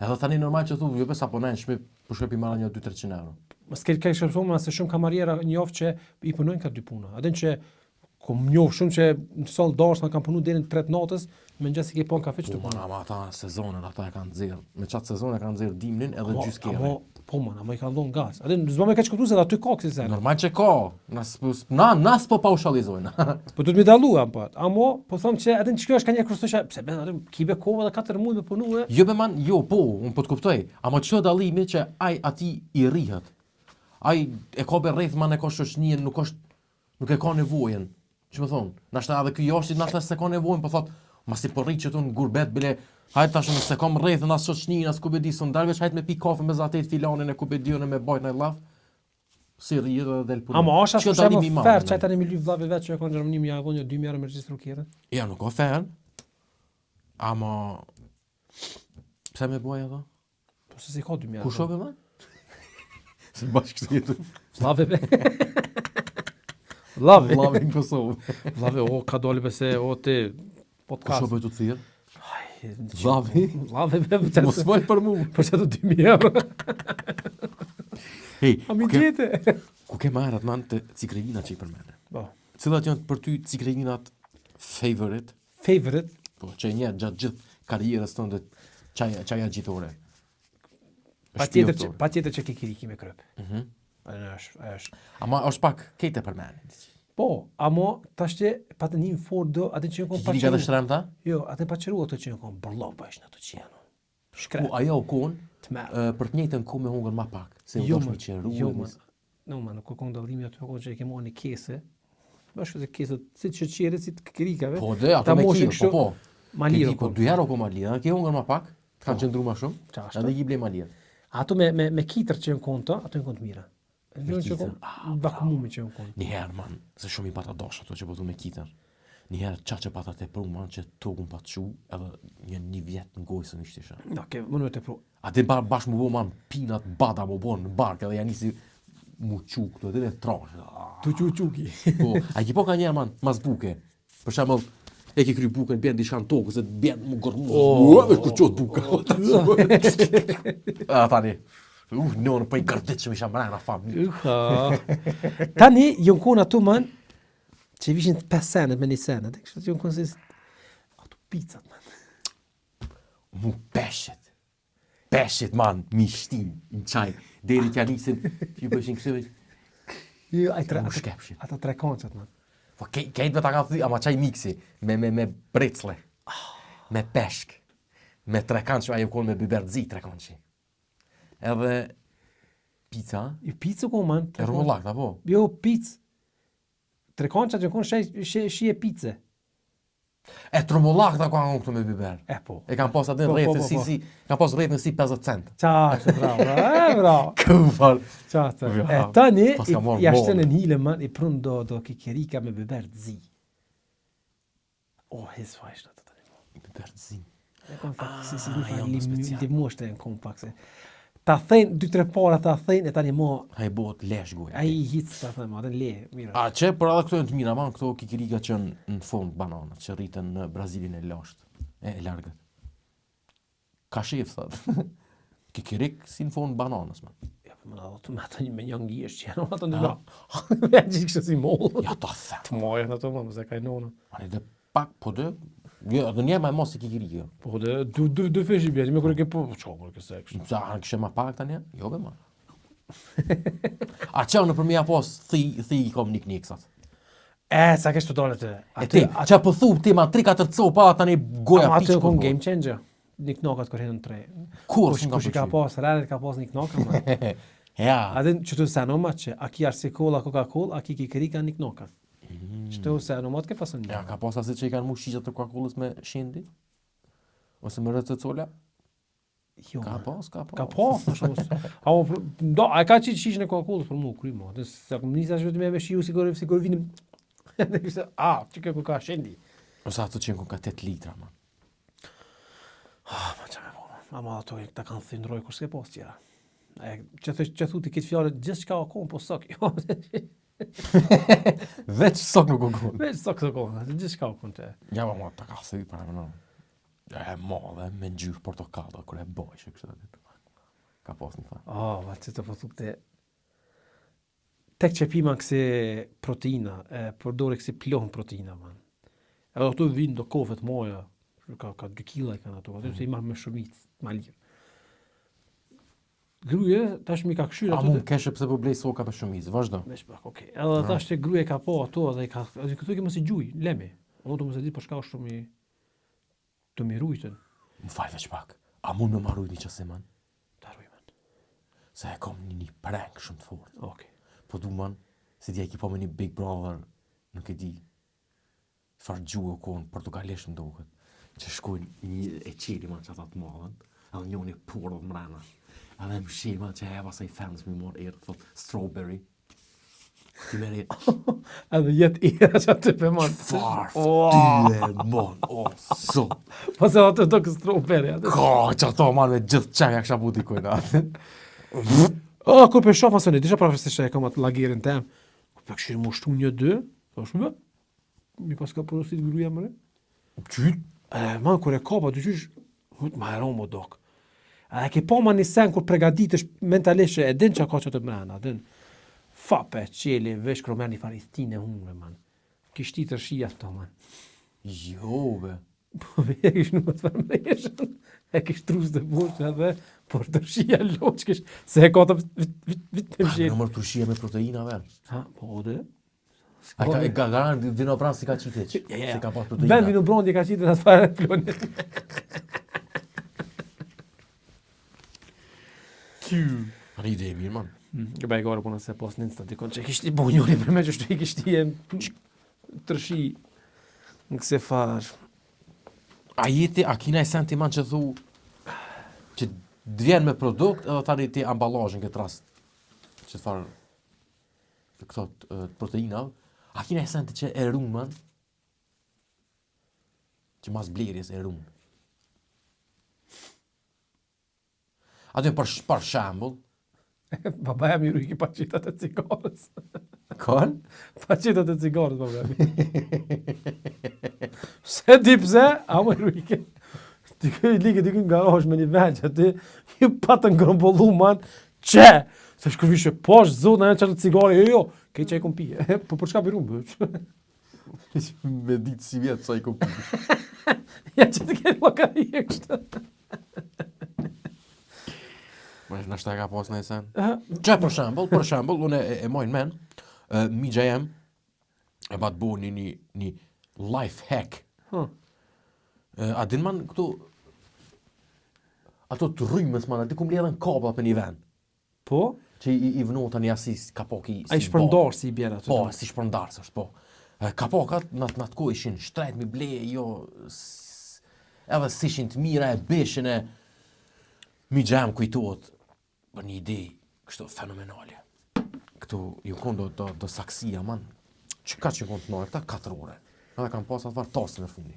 Edhe tani normal që thu, jo pes apo nejnë shmi, për shkoj pi marra një 200-300 euro. Mas ke shërfoma se shumë kamariera njoft që i punojnë ka dy puna. Adin që kom njoft shumë që në sol darës ma kam punu deri në 3 natës, me në gjësi ke pon kafe që të puna. Ama ata sezonin, ata e kanë zirë. Me qatë sezon e kanë zirë dimnin edhe gjysë kere. Ama i ka dhon gaz. Adin, zba me ka që këtu se dhe aty ka kësi sene. Normal që ka, nas po paushalizojnë. Po du të mi daluam, po. Amo, po thom që adin që kjo është ka një kërstoshë, pse ben, adin, kibe kova dhe 4 muaj me punu e. Jo be man, jo, po, unë po të kuptoj. Ama që dalimi që aj ati i rihet. Aj e ka be rreth man e ka shoqnien, nuk e ka nevojen. Që më thonë, nashta edhe ky jashtit nashta se ka nevojen, po thot, mas i po rrit që tu në gurbet bile, hajt tash nëse kam rrethën as shoqnin, as ku be di, son dalveç hajt me pi kafe me zatet filanin e ku be diun e me bajt në llaf. Si rrihet edhe del punë. Ama është ashtu që më fer, çaj tani mi lyp vllave vet që e kanë Gjermani më ja dhon 2 mijë me regjistru kerën. Ja, nuk ka fer. Ama pse me boj edhe? Po se si ka 2 mijë. Ku shobe më? Se bashkë të jetu. Vllave be. Vllave. Vllave në Kosovë. Vllave o ka doli pse o ti Ku podcast. shobe të thirr? Vllave. Vllave be. Mos fol për mua. Po çdo 2 euro. Hey, A mi gjete? ku ke marrat man të cikrevinat që i përmene? Po. Cilat janë për ty cikrevinat favorite? Favorite? Po, që e nje gjatë gjithë karrierës tënde qaja gjitore. Patjetër që kikiriki me kryp. Mhm. Është. Ama është pak kete përmene. Po, amo tash që patë një Ford atë që kon Kikirika dhe shtrem ta? Jo, atë paçeru ato që kon burllop bash në ato që janë. Shkret. Ku ajo kon Tmerr. për të njëjtën kohë me hungër ma pak. Se Jo, u ma, dosh me qeru. jo, ma. No, ma, nuk ka ndallimi aty ko që e ke marrë një kese. Bashkë se kese si të qeqere, si të kikirikave. Po dhe, ato me kilo, po. Ma lirë. Po 2 euro ko ma lirë, ke hungër ma pak, kanë qëndru ma shumë, Qashtu. edhe i ble ma lirë. Ato me kitër që në konto, ato në konto mira. Jo që kitër? kon bakumumi që në konto. Njëherë, man, se shumë i pata dosh ato që po thu me kitër. Njëherë qa që pata te pru, man, që tokun pa të shu, edhe një vjet në gojë së një shtisha. Da, ke më në të pru. A ti bashkë mu bo, man, pinat bada mu bo në bark, edhe janë nisi mu qu këtu, edhe dhe trash. Tu quki. Po, a ki po ka njerë, man, mas buke. Për shembull, e ke kry bukën, bjen diçka në tokë, se bjen mu gërmu. Vesh ku qot buka. A tani, nënë për i gërdit që mi shamrena fami. Tani, jënë konë ato man, që vishin 5 senet me 1 senet. Kështë jënë konë se ato pizzat, man. Mu peshit, man, mi shtin, në qaj. Deri t'ja nisin, që i bëshin kësëve, Jo, mu shkepshin. Ata 3 konçat, man. Po kejt me ta ka thëj, ama qaj miksi, me brecle, me peshk, me 3 kanç, ajo konë me biberzi 3 kançi. Edhe pizza, Jo, pizza ko, man. e rumullak, ta po. Jo, pizza. 3 konçat jënë konë shije pizza. E trumullak ta ka unë këtu me biber. Po. E kam pas atë Po, rrethën po, po. kam pas rrethën si 50 cent. Qashtë, bravo, bravo. Këfar. Qashtë. Ja, Tani, pas ka marrë jashtë bollë. në hile, man, i prun do kikirika me biber zi. Hes fajsh në të tani. Biberzi. E kom fakt, si një janë fakt, special. li muashtë e në kom pak se. Ta thejnë, 2-3 para ta thejnë, e tani mo, Ha i bot lesh goja. a i hitës, ta thejnë, atë le, mira. A që për edhe këto e në të mira, man, këto kikirika që në fond bananat, që rritën në Brazilin e lashtë, e largët. Ka shef, thot. Kikirik si në fond bananës, man. Ja, po më ato me ata me një ngijesh që janë, ato në la. Me gjithë kështë si mollë. Ja ta them. Të mojën ato, më se ka i nonë. Ani dhe pak, po dhe, jo, edhe njerë ma e mos se kikirikë. Po dhe, du fesh i bjeti, me kërë ke po, qo, kërë ke se kështë. Sa anë kështë ma pak të njerë? Jo, be, man. A që në përmija pos, thi i kom nik sat. Sa kështë të dole të. E ti, që për thu ti ma 3-4 copa, tani goja Ama piqë. atë kon game changer. Një knokat kërë hinë në 3. Kur Kush i ka pas, rrët ka pas një knoka, ma. Ja. A dhe që të seno ma që, a ki Arsicola, Coca-Cola, a ki kikirika një knoka. Që të seno ma të ke pasën një. Ja, ka pas asi që i kanë mu shqishat të Coca-Colës me shendi? Ose me rëtë cola? Jo, Ka ma. pas. Ka pas, në shumë. A ka qitë shishën e Coca-Colës për mu, kry mo. Dhe se kom njësa që vetëm me shiu si kërë vinim. Dhe kështë, që kjo ka shendi. Ose ato që ka 8 litra, man. Ma që me po, ma ato ta kanë thindroj kur s'ke pas tjera. Që thu ti këtë fjalë gjithçka o kon, po sok. Jo. Veç sok nuk u kon. Veç sok o kon, gjithçka o kon te. Ja, ma ta ka thënë para më. E madhe me ngjyrë portokallë kur e bëj kështu. Ka pas në fakt. Va që të po thupte. Tek që pima kësi proteina, përdore kësi plohën proteina, man. Edhe ato vinë do kofet moja, ka 2 kila i kanë ato, ato se i marrë me shumit, ma lirë. Gruje, tash mi ka këshyrë A ato. mund keshe pse po blej soka me shumicë, vazhdo. Veç pak, okej. Edhe tash që gruje ka po ato, dhe i ka, edhe këtu ke mësi gjuj, lemi. Unë të mëse ditë për shka është shumë i të mirujtën. Më fal veç pak. A mund me marrujt një qase, man? Ta rujmen. Se e kom një prank shumë të fort. Okej. Po du man, se di e ki po me një Big Brother, nuk e di, farë gjuhë o konë, portugalisht më duket, që shkojnë një e qeli man që ata të madhen, edhe njoni porë dhe mrena, edhe më shi man që e pasaj fans më morë erë, thot strawberry, ti mere, Edhe jetë i që atë për man. farë, ty e mon, o, so, Po se atë do kësë strawberry, atë. ka që ato man me gjithë qenja kësha puti kojnë atë. Kur për shofa së një, disha prafës që e kam atë lagerin tem, kur për këshirë më shtu 1-2, të është më, mi pas ka porosit gruja mëre. Qyt? Man, kur e kapa, të qysh, ma heron më dok. A ke po ma një sen kur pregaditesh mentalisht që e din që ka që të mrena, din. Fape, qeli, vesh kërë merë një faristine unë, man. Kishti të rëshia të man. Jo, be. Po e kish nuk të farmreshën, e kish trus dhe boshtë edhe, por të rëshia loq kish, se e ka të vit me mshirë. Në mërë të shia me proteina, ver. Ha, po dhe? A ka garantë vino pranë si ka qitit, si ka pas proteina. Ben vino brondi ka qitë në atë fare plonit. A një ide e mirë, man. Këba e gore puna se pas në insta dikon që kishti bo njëri për me që shtu i kishti e të rëshi në këse farë. A jeti, a kina e senti man që thu që dvjen me produkt edhe tani ti ambalazhin këtë rast që të farë të këto proteina, a kina e senti që e runë man që mas blerjes e runë. Atë për shambull, Babaja mi rujki pa qitat e cigarës. kon? Pa qitat e cigarës, babaja mi. Se di pse, a më rujki. Ti këj like, ti këj nga rosh me një vend që ti ju patë ngrëmbullu man, që? Se shkërvishe, posh, zot, në e qatë cigarë, jo, kej që e kom pije. Po për çka për unë, bëq? Me ditë si vjetë sa i kopi. Ja që të kejtë lokari e kështë. Në shta e ka pas në e sen. Që për shembull, unë e mojnë men, migja jem, e ba të bo një life hack. A din man këtu, ato të rrymës man, a di kum ledhen kabla për një ven. Po? Që i vënota një asis kapok i... A i shpërndarë si i bjera të Po, si shpërndarës është, po. Kapokat në atë ko ishin shtrejt mi ble, jo... Edhe si ishin të mira e beshin e... Migja jem kujtohet për një ide kështu fenomenale. Këtu ju konë do saksia, man. Që ka që konë të nërë, këta 4 ore. Edhe kam pas atë varë tasi në fundi.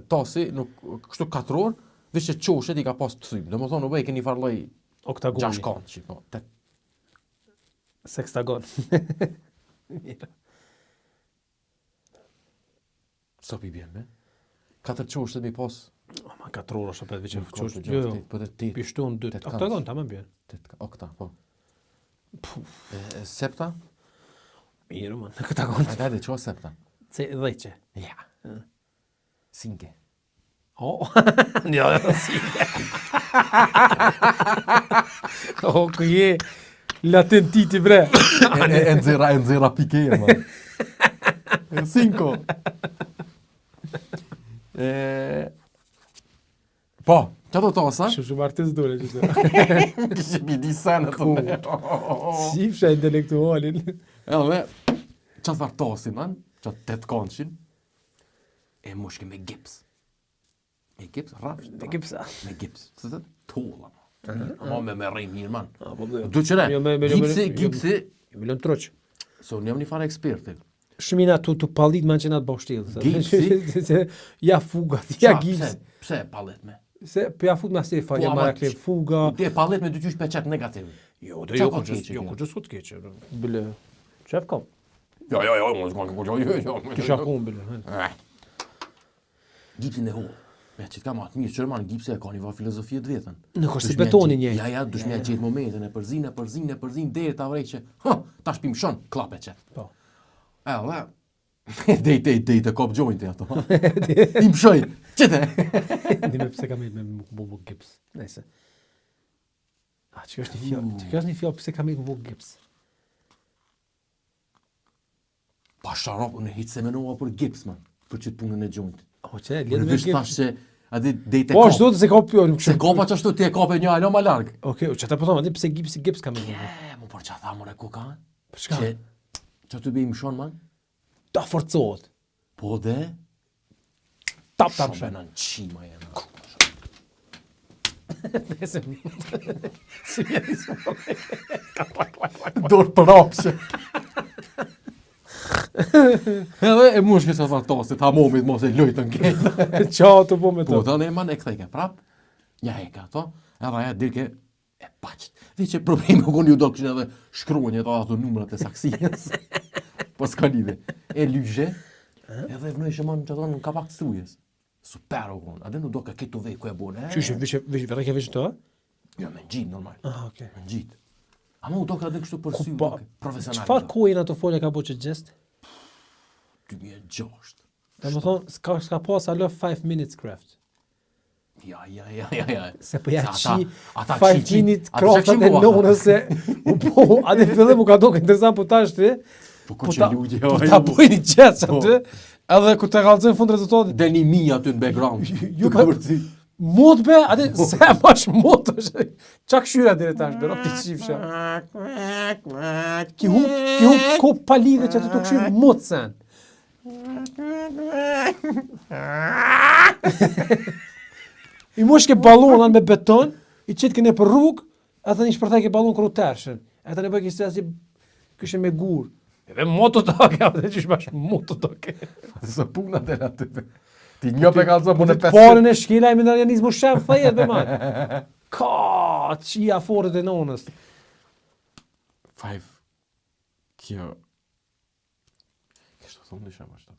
Tasi, nuk, kështu 4 orë, vishë që qoshet i ka pas të thymë. Dhe më thonë, u bejke një farloj oktagoni. 6 kanë, që po. Sextagon. So pi bjen, be? 4 qoshet mi pas... Ma 4 orë shopet veqe qosht, jo, po të ti. Pishtun 2. Oktagon ta më bjen. Okta, po. Septa? Mirë, man, oktagon. Hajde, qo septa? Dheqe. Ja. Sinke. O, jo, sinke. O, këje latentiti, bre. E nxera pikeje, man. Cinco. Po, që do tosa? Shumë artist dole që të. Kështë mi di senë të me. Shifsha intelektualin. Edhe, që të farë tosi, man, që të 8 konqin, e mushke me gips. Me gips, rafsh. Me gipsa. Me gips. Së të tolla, man. Ama me rejnë mirë, man. Po, Du qëre, gipsi, Milion troq. so njëm një farë eksperti. Shmina të palit man që nga të bështilë. Gipsi? Ja fugat, ja gips. Pse pallet me? Se për ja fut me asë falja, ama mara kle fuga. Ti e pallet me dy qysh pe qet negativ. Jo, Qa ka keqe, jo, kjo? kur gjës të keqe. Bile, qef kam. Jo, mos kanë jo. Kisha kom, bile. Gipsin e ho. Me që ka ma të mirë, qërë gipsi e ka një filozofie të vetën. Nuk është si betoni një. Ja, dush me gjetë momentin e përzin, deri ta vrej që, tash pim shon, klape që. Po. Dej të kop joint e ato. Im shoj, qëte? Dime pse kam me bubu gips. Nëse. Që është një fjallë pse kam me bubu gips. Pa sharop, unë hitë se menova për gips, man. Për që të punën e joint. O që, lidhë me gips. Tash që, adi dej të Po, kop. ashtu të se kop jo. Se kopa që ashtu ti e kope një alo ma largë. Okej, që ta pëthom, adi pse gips kam me bubu. Mu për që tha mune ku ka? Për shka? Që të bëjmë shon, man? Ta forcohet. Po dhe? Tap Shumë shën. në qima jena. Nëse. Si vjen i së. Dorë për apshe. Edhe e mushke që të tosit, ha momit mos e lujtën kejtë. Qa të po me Po, të. të ne man e këthejke prap, ja e ka to, edhe ja dirke e paqët. Dhe që problemi kënë ju do këshin edhe shkronjët ato numrat e saksijës. Po s'ka lidhe. E lyzhe, edhe vënoj që man që tonë në kapak të strujes. Super o konë, adhe nuk do ka këtë vej ku e bone. Qyshe, vërreke vishë të? Jo, me gjitë normal. Okej. Me gjitë. Ama u do ka dhe kështu për sy profesional. Qëfar kohë jena të folja ka bo që gjest? 2006. Dhe më thonë, s'ka pas alo 5 minutes craft. Ja. Se për ja Sa qi ata 5 minutes craft e nonës se po, ade fillim u ka do interesant po tash ti. Po ku që lugje, Po ta bojnë gjest aty. Edhe ku të kalëzën fund rezultatit. Dhe një mi aty në background. Ju ka mot be, ade se mash mot është. Qa këshyra dire tash, bero ti qifsha. Ki hu ko palidhe që të të këshyrë mot sen. I mosh ke balonan me beton, i qitë këne për rrugë, atë një shpërthaj ke balon kërë u tërshën. Atë në bëjë kështë si kështë me gurë. Edhe moto të ke, atë që shmash moto të ke. Atë së puna dhe në të. Ti një pe kalëzo më në 5. Parën e shkila e minarianizmu shemë thëjet, be man. Ka, qia forët e nonës. 5. Kjo. Kështë të thumë në shemë ashtë.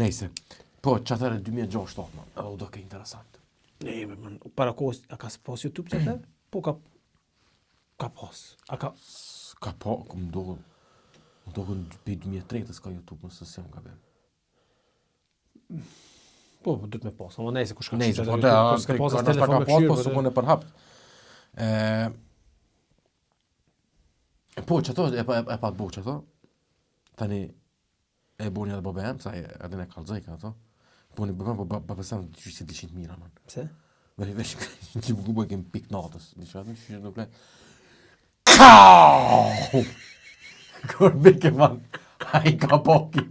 Nejse. Po, që atërë 2006 man. O, do ke interesant. Ne, man, para kohës, a ka pas YouTube që atër? Po, ka pas. A ka... Ka po, më dohën për 2003 s'ka YouTube, nësë se jam ka bem. Po, du të me pas. Ama nejse, kush ka Nejse, qyqë po atër da, YouTube, s'ka pas as telefon me këshyrë. po së kone për hapt. Po, që ato, e pa të bo që ato, tani, e boni edhe babem, sa edhe ne kalzaj ka ato, boni babem, po babesem të qyqë si 200 mira, man. Pse? Vesh, që më bëjë kemë pik natës, diqë atë, që nuk le. Kauuu! Kër beke, man, a i ka poki,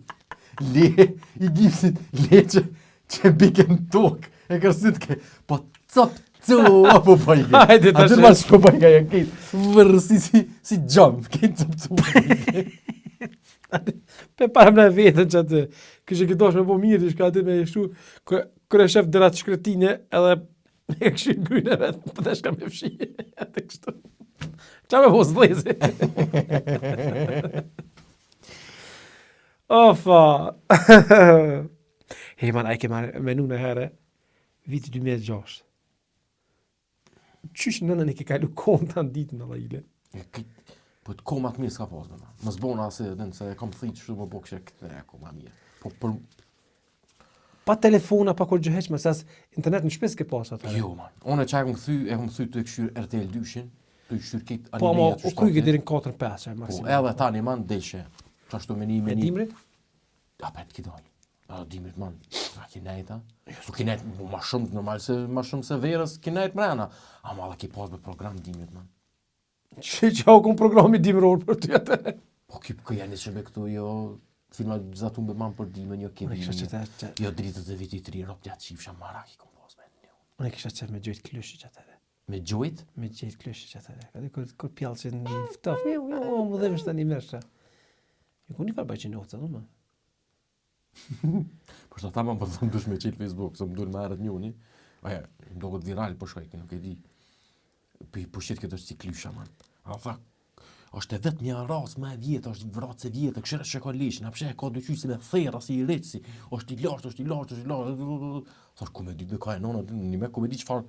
i gjipsit, që beke në tokë, e kërësit ke, po cop, po bëjke. Hajde të Atë ma që po bëjke, janë kejtë, vërë si jump, kejtë cop. Pe parëm në vetën që atë, kështë këtosh me po mirë, ishka atë me shtu, kërë e shef dërat shkretine, edhe e këshin grynë e vetë, për të shka me fshije, atë kështu. Qa me po zlezi? Ofa! Hej man, a i ke menu në herë, viti 2006. Qysh nënën e ke kalu konta në ditën në lajile? Po të komat mirë s'ka pas, man. Më zbona se e kam thit që më bëkëshe këtë e koma mirë. Po për... Pa telefona, pa kur gjëheq, më sas internet në shpes ke pas atë. Jo, man. Unë e që e kom thy të e këshyr RTL 2-shin, të e këshyr këtë Po, ama, animeja u kryge dirin 4-5, Po, maksimum. edhe tani, man, deshe. Qashtu me E një... dimrit? Ja, pet ki dalë. A, dimrit, man. A, kinejta. Su kinejt, ma shumë, normal se, ma shumë se verës, kinejt mrena. Ama dhe ki pas me program dimrit, man. Që u kom programi dimror për ty atë? Po, kë janë që me këtu, jo... Filma zatun be man për dimën, jo kemi... Jo dritët e vitit 3, ropë gjatë qifësha marak i kom pas me një. Unë e kisha qef me gjojt klyshe që atëre. Me gjojt? Me gjojt klyshe që atëre. Kadi kur pjallë që në ftaf, më dhe më shtë një mërshë. Jo, ku një farë baj që në oca, do më? Por ta më po thon dush me çel Facebook, se më duhet më herët njëuni. Aja, më duket viral po shkoj, nuk e di. Po shit këtë është si klysha, man. A tha, është e vetë një ras më e vjetë, është vracë e vjetë, këshire që ka lishë, në pëshe ka dëqy si me thera, si i rëqësi, është i lartë. Thash, ku me ditë me ka e nona, një me ku me di që farë.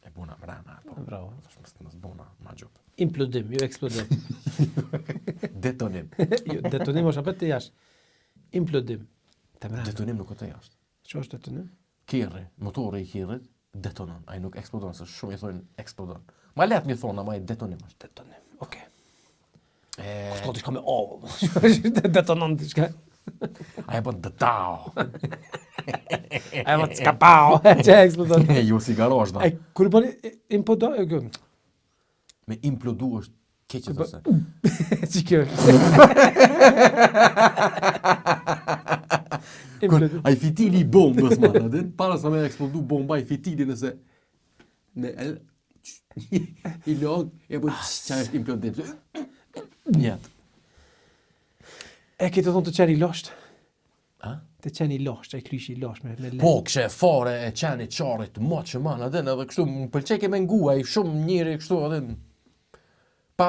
E bona mrena, po. Bravo. Thash, mësë bona, ma gjopë. Implodim, jo eksplodim. Detonim. Jo, detonim është apet të jashtë. Implodim. Të mrena. Detonim nuk o të jashtë. Që është detonim? Kerri, motori i kerrit, detonon. Ai nuk eksplodon, se shumë i thonë eksplodon. Ma letë mi thonë, ama i detonim është. Detonim, okej. E, Shko të shka me ovull. Detonon të shka. ai e bën dëtao. E më të skapao. Që eksplodon. Ju si garozh, da. E, kur i bëni impodo, e kjo. Me implodu është keqë të se. Si kjo. Kur ai fitili i bombës, man, adin, para sa me eksplodu bomba, ai fitili nëse me el, i log, e bën që është implodim. Njetë. E ke të thonë të qeni lasht? A? Të qeni lasht, e kryshi lasht me le. Po, kështë e fare e qeni qarit të moqë, man, adin, edhe kështu, më pëlqeke me ngua, i shumë njëri kështu, adin, pa,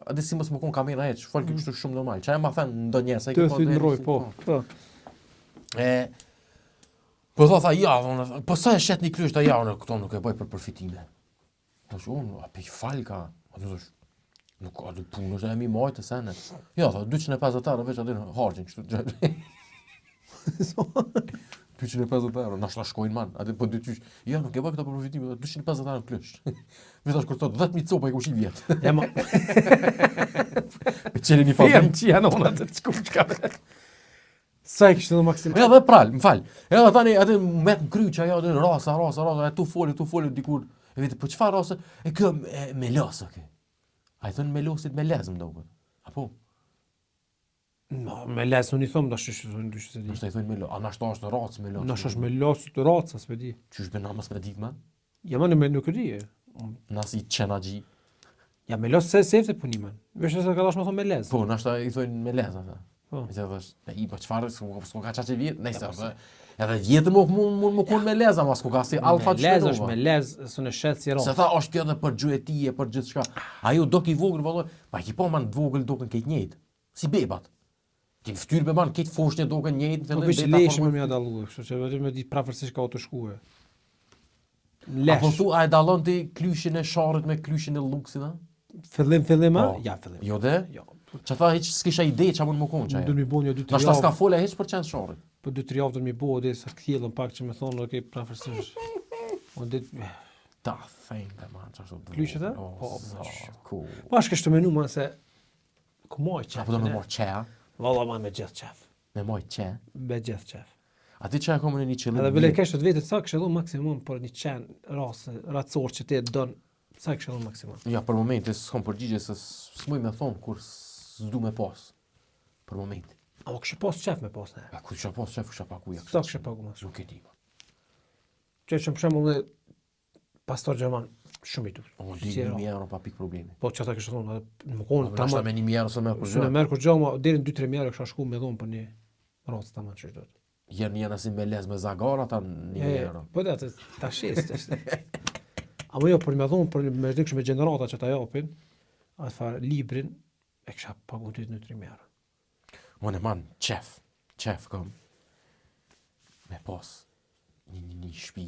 adin si mos më konë kamera e që, folke kështu shumë normal, që e ma thënë ndo njerës, Të thyn roj, po. E, po tha, ja, po sa e shet një krysh të ja, unë këto nuk e bëj për përfitime. Thash, unë, a pi fal ka, aty thash, nuk ka të punë, është e mi majtë sene. Ja, tha, 250 euro veç aty në hargjën, kështu. 250 euro, na shta shkojnë man, aty po dytysh, ja, nuk e bëj këto për përfitime, 250 euro krysh. Vetash kur thot 10.000 copa i kush i vjet. Ja, ma. Me qeni një fazim. Firm që janë ona të çkuçka. Sa e kishte në maksimal? Edhe pral, më fal. Edhe tani aty me kryq ajo aty rasa, tu foli dikur. E vetë po çfarë rasa? E kjo me los, okay. Ai thon me losit me lez më duket. Apo? No, me les unë i thom dash dysh se di. Mos ai thon me los. A na shto është rac me los. Na shosh me los të raca, s'e di. Qysh be namës me ditë më? Ja më në nuk e di. Na si çenaxhi. Ja me los se të punimin. Vesh se ka dash më thon me les. Po, na shta i thon me lez ata. Po. Mi thash, i po çfarë s'u ka çaçë vjet, nëse edhe vjetë më kon me leza, mas ku ka si alfa lez është me lez, s'unë shet si Se rrot. tha është kjo edhe për gjuetije, për gjithçka. Ajo do ki vogël vallë, pa ki po man të vogël duken këtë njëjtë. Si bebat. Ti fytyrë be man këtë foshnjë duken njëjtë, Po bish leshë më dallu, kështu që vetëm me di prapërsisht ka të shkuë. Apo Lesh. thu a e dallon ti klyshin e sharrit me klyshin e lluksit, a? Fillim a? Po. Ja, fillim. Jo dhe? Jo. Që tha hiç s'kisha ide ç'a mund më kon çaja. Do të më bëni 2-3 Na s'ka javë. fola hiç për çan sharrit. Po 2-3 javë do të më bëu dhe sa kthjellën pak që më thonë, okay, prapërsisht. Unë ditë Ta thënë man çashtu. Klyshet e? Po, Po, cool. po është kështu menu më se ku moj çaf. Apo do më mor çea, Valla më me gjithë çaf. me moj çe. Me gjithë çaf. Aty çka ka më në një qëllim. Edhe bile kesh të vetë sa kështu maksimum për një çan racor që ti e don. Sa kështu maksimum. Ja, për momentin s'kam përgjigje se s'muj me thon kur s'du me pas. Për momentin. A mo kështë pas qef me pas ne? Ja, kur kisha pas çef, kisha paguja. Sa kështë pagu mas? Nuk e di. Që për shembull dhe pastor Gjerman shumë i dur. O, di 1.000 euro pa pik problemi. Po që ata kështë thonë, më konë, Po nashta me 1.000 euro s'e merr kur Së në gjë. merë kur gjama, deri në 2-3 mjerë kësha shku me dhonë për një racë ta ma që do. Janë si me lez me zagar ata 1.000 euro. Po dhe atë ta shes. Amo jo, për me dhonë, për me diksh me gjenerata që ta japin, atë farë librin, e kësha pagu 2-3 mjerë. Mone man, qef kam. Me pas një shtëpi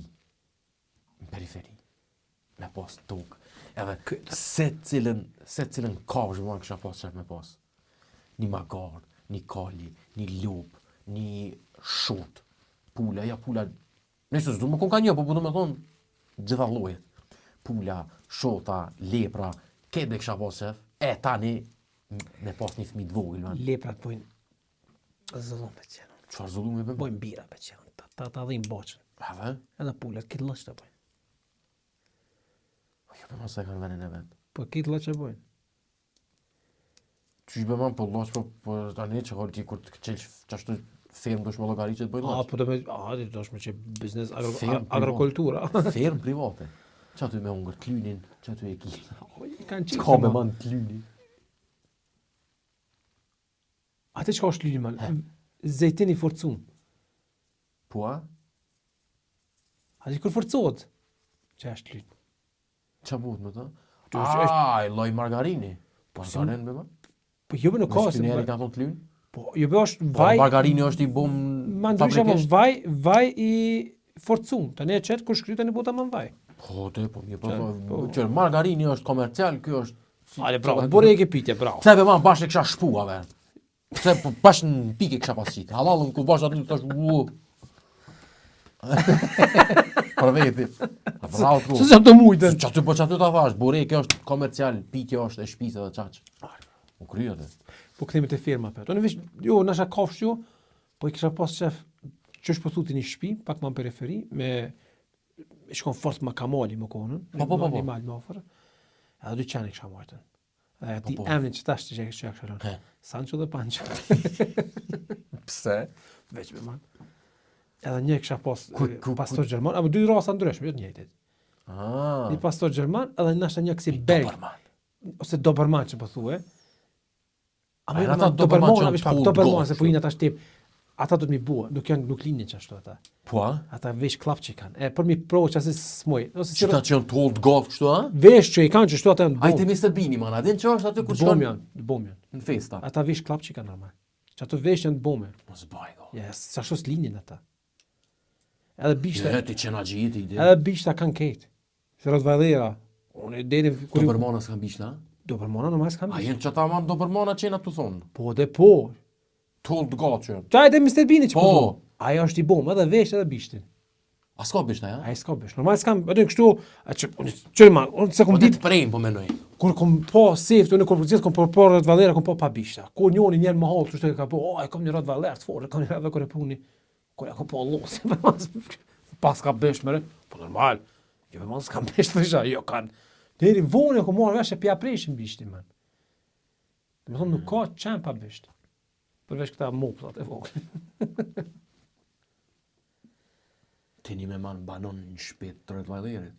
në periferi. Me pas tokë. Edhe se cilën kafshë man kisha pas qef me pas. Një magar, një kali, një lup, një shot, pula, nëse s'du më kon ka një, po du me thonë gjitha llojet. Pula, shota, lepra, këtë dhe kisha pas qef. E tani me pas një fëmijë të vogël, man. Leprat bojnë zëllon për qenë. Çfarë zullume be? Bojnë bira për qenë. Ta dhim boqën. Edhe? Edhe pullet, kitë lëqë të bojnë. Jo, be ma se kanë venin e vetë. Po kitë lëqë e bojnë. Qysh be ma po loq, po tani që kur ti kur të qelq qashtu ferm dush me llogari që të bëj loq. Po do me, ti do me që biznes Firmë agrokultura. Ferm private. Qa ty me hungër klynin, qa ty e ki. Kanë qikë. Ka me man klyni. Atë çka është lyni man? Zejtin I forcum. Po, a? Atë kur forcohet. Që është lyni. Qa buhet me të? është- Ai, lloj margarini. Margarin me më? Po jo në Ka kohë. shpineri ka thonë të lynë? Po jo është Po, vaj. margarini është I bom Ma ndryshe më fabrikisht? vaj I forcum. Tani e çet kur shkryta në bota më vaj. Po, te, po, mirë, Po. po, që margarini është komercial, ky është... Ale bravo, bore e ke pitje, bravo. Pse be ma bashkë e kisha shpua, ve. Pse po bashkë në pikë kisha pas qitë. Halallën ku bashkë aty tash u. Për veti. A bravo ku. Ç'është të mujtën? Çaty po çaty ta thash, bure kjo është komercial, pikë është e shtëpisë dhe çaç. U kryo atë. Po kthehemi te firma për. Unë vesh, jo, nasha kafsh ju, po I kisha pas shef që është po thuti një shtëpi, pak më në periferi, me shkon fort më kamali më konën. Po. Një mal më afër. Edhe dyqani kisha marrën. Edhe ti Po. emrin që tash që kisha kështu. He. Sancho dhe Pancho. Pse? Veç me man. Edhe një kisha pas Ku- pastor gjerman, apo dy rasa ndryshme, jo të njëjtit. Ah. Një pastor gjerman, edhe nashta një kësi belg, Doberman. ose doberman që po thuhe. A janë ata doberman që janë full doberman goth, se po jin ata shtip. Ata do të mi bua, nuk linin çashtu ata. Po, a? Ata vesh klap që kanë. E për mi provë që asë smoj. Ose si Qita që janë told goth kështu, a? vesh që I kanë që shtu ata në Ajte bom. Mr. Beanie, man, a din që është aty kur Bom shkon janë, bom janë. në festa? Ata vesh klap që kanë normal. Që ato vesh janë të bome. Mos baj, go. Yes, sa shos linin ata. Edhe bishta, Je, ti qena gjiti, ide. edhe bishta kanë ketë. Se Rottweilera. Unë deri kur Dobermana s'kan bishta, a? Dobermana normal s'kan A bishta. jenë që ta man Dobermana qena të thonë? Po dhe po. Told goth që janë. Çaj te Mr. Beanie që Po. po. Thonë. Ajo është I bom, edhe vesh edhe bishtin. A s'ka bishta, ja? Ai s'ka bish. Normal s'kam, edhe kështu, çelma, unë se Po kom ti ditë të prejmë, po menoj. kur kom po seft, unë kur përgjith kom po Rottweilera kom po pa bishta. Kur njoni njerë më hallë, kështu ka po, ai kom një Rottweiler të fortë, kam një edhe kur e puni. Kur ja kom po llos. Pas ka bish mëre. Po normal. Jo më mos kam bish thësha, jo kanë. Deri vonë kom marrë vesh e pja prishin bishtin man. Do të thonë nuk ka çan pa bisht. Përveç këta moplat e vogël. Ti një me man banon një shpet të Rottweilerit.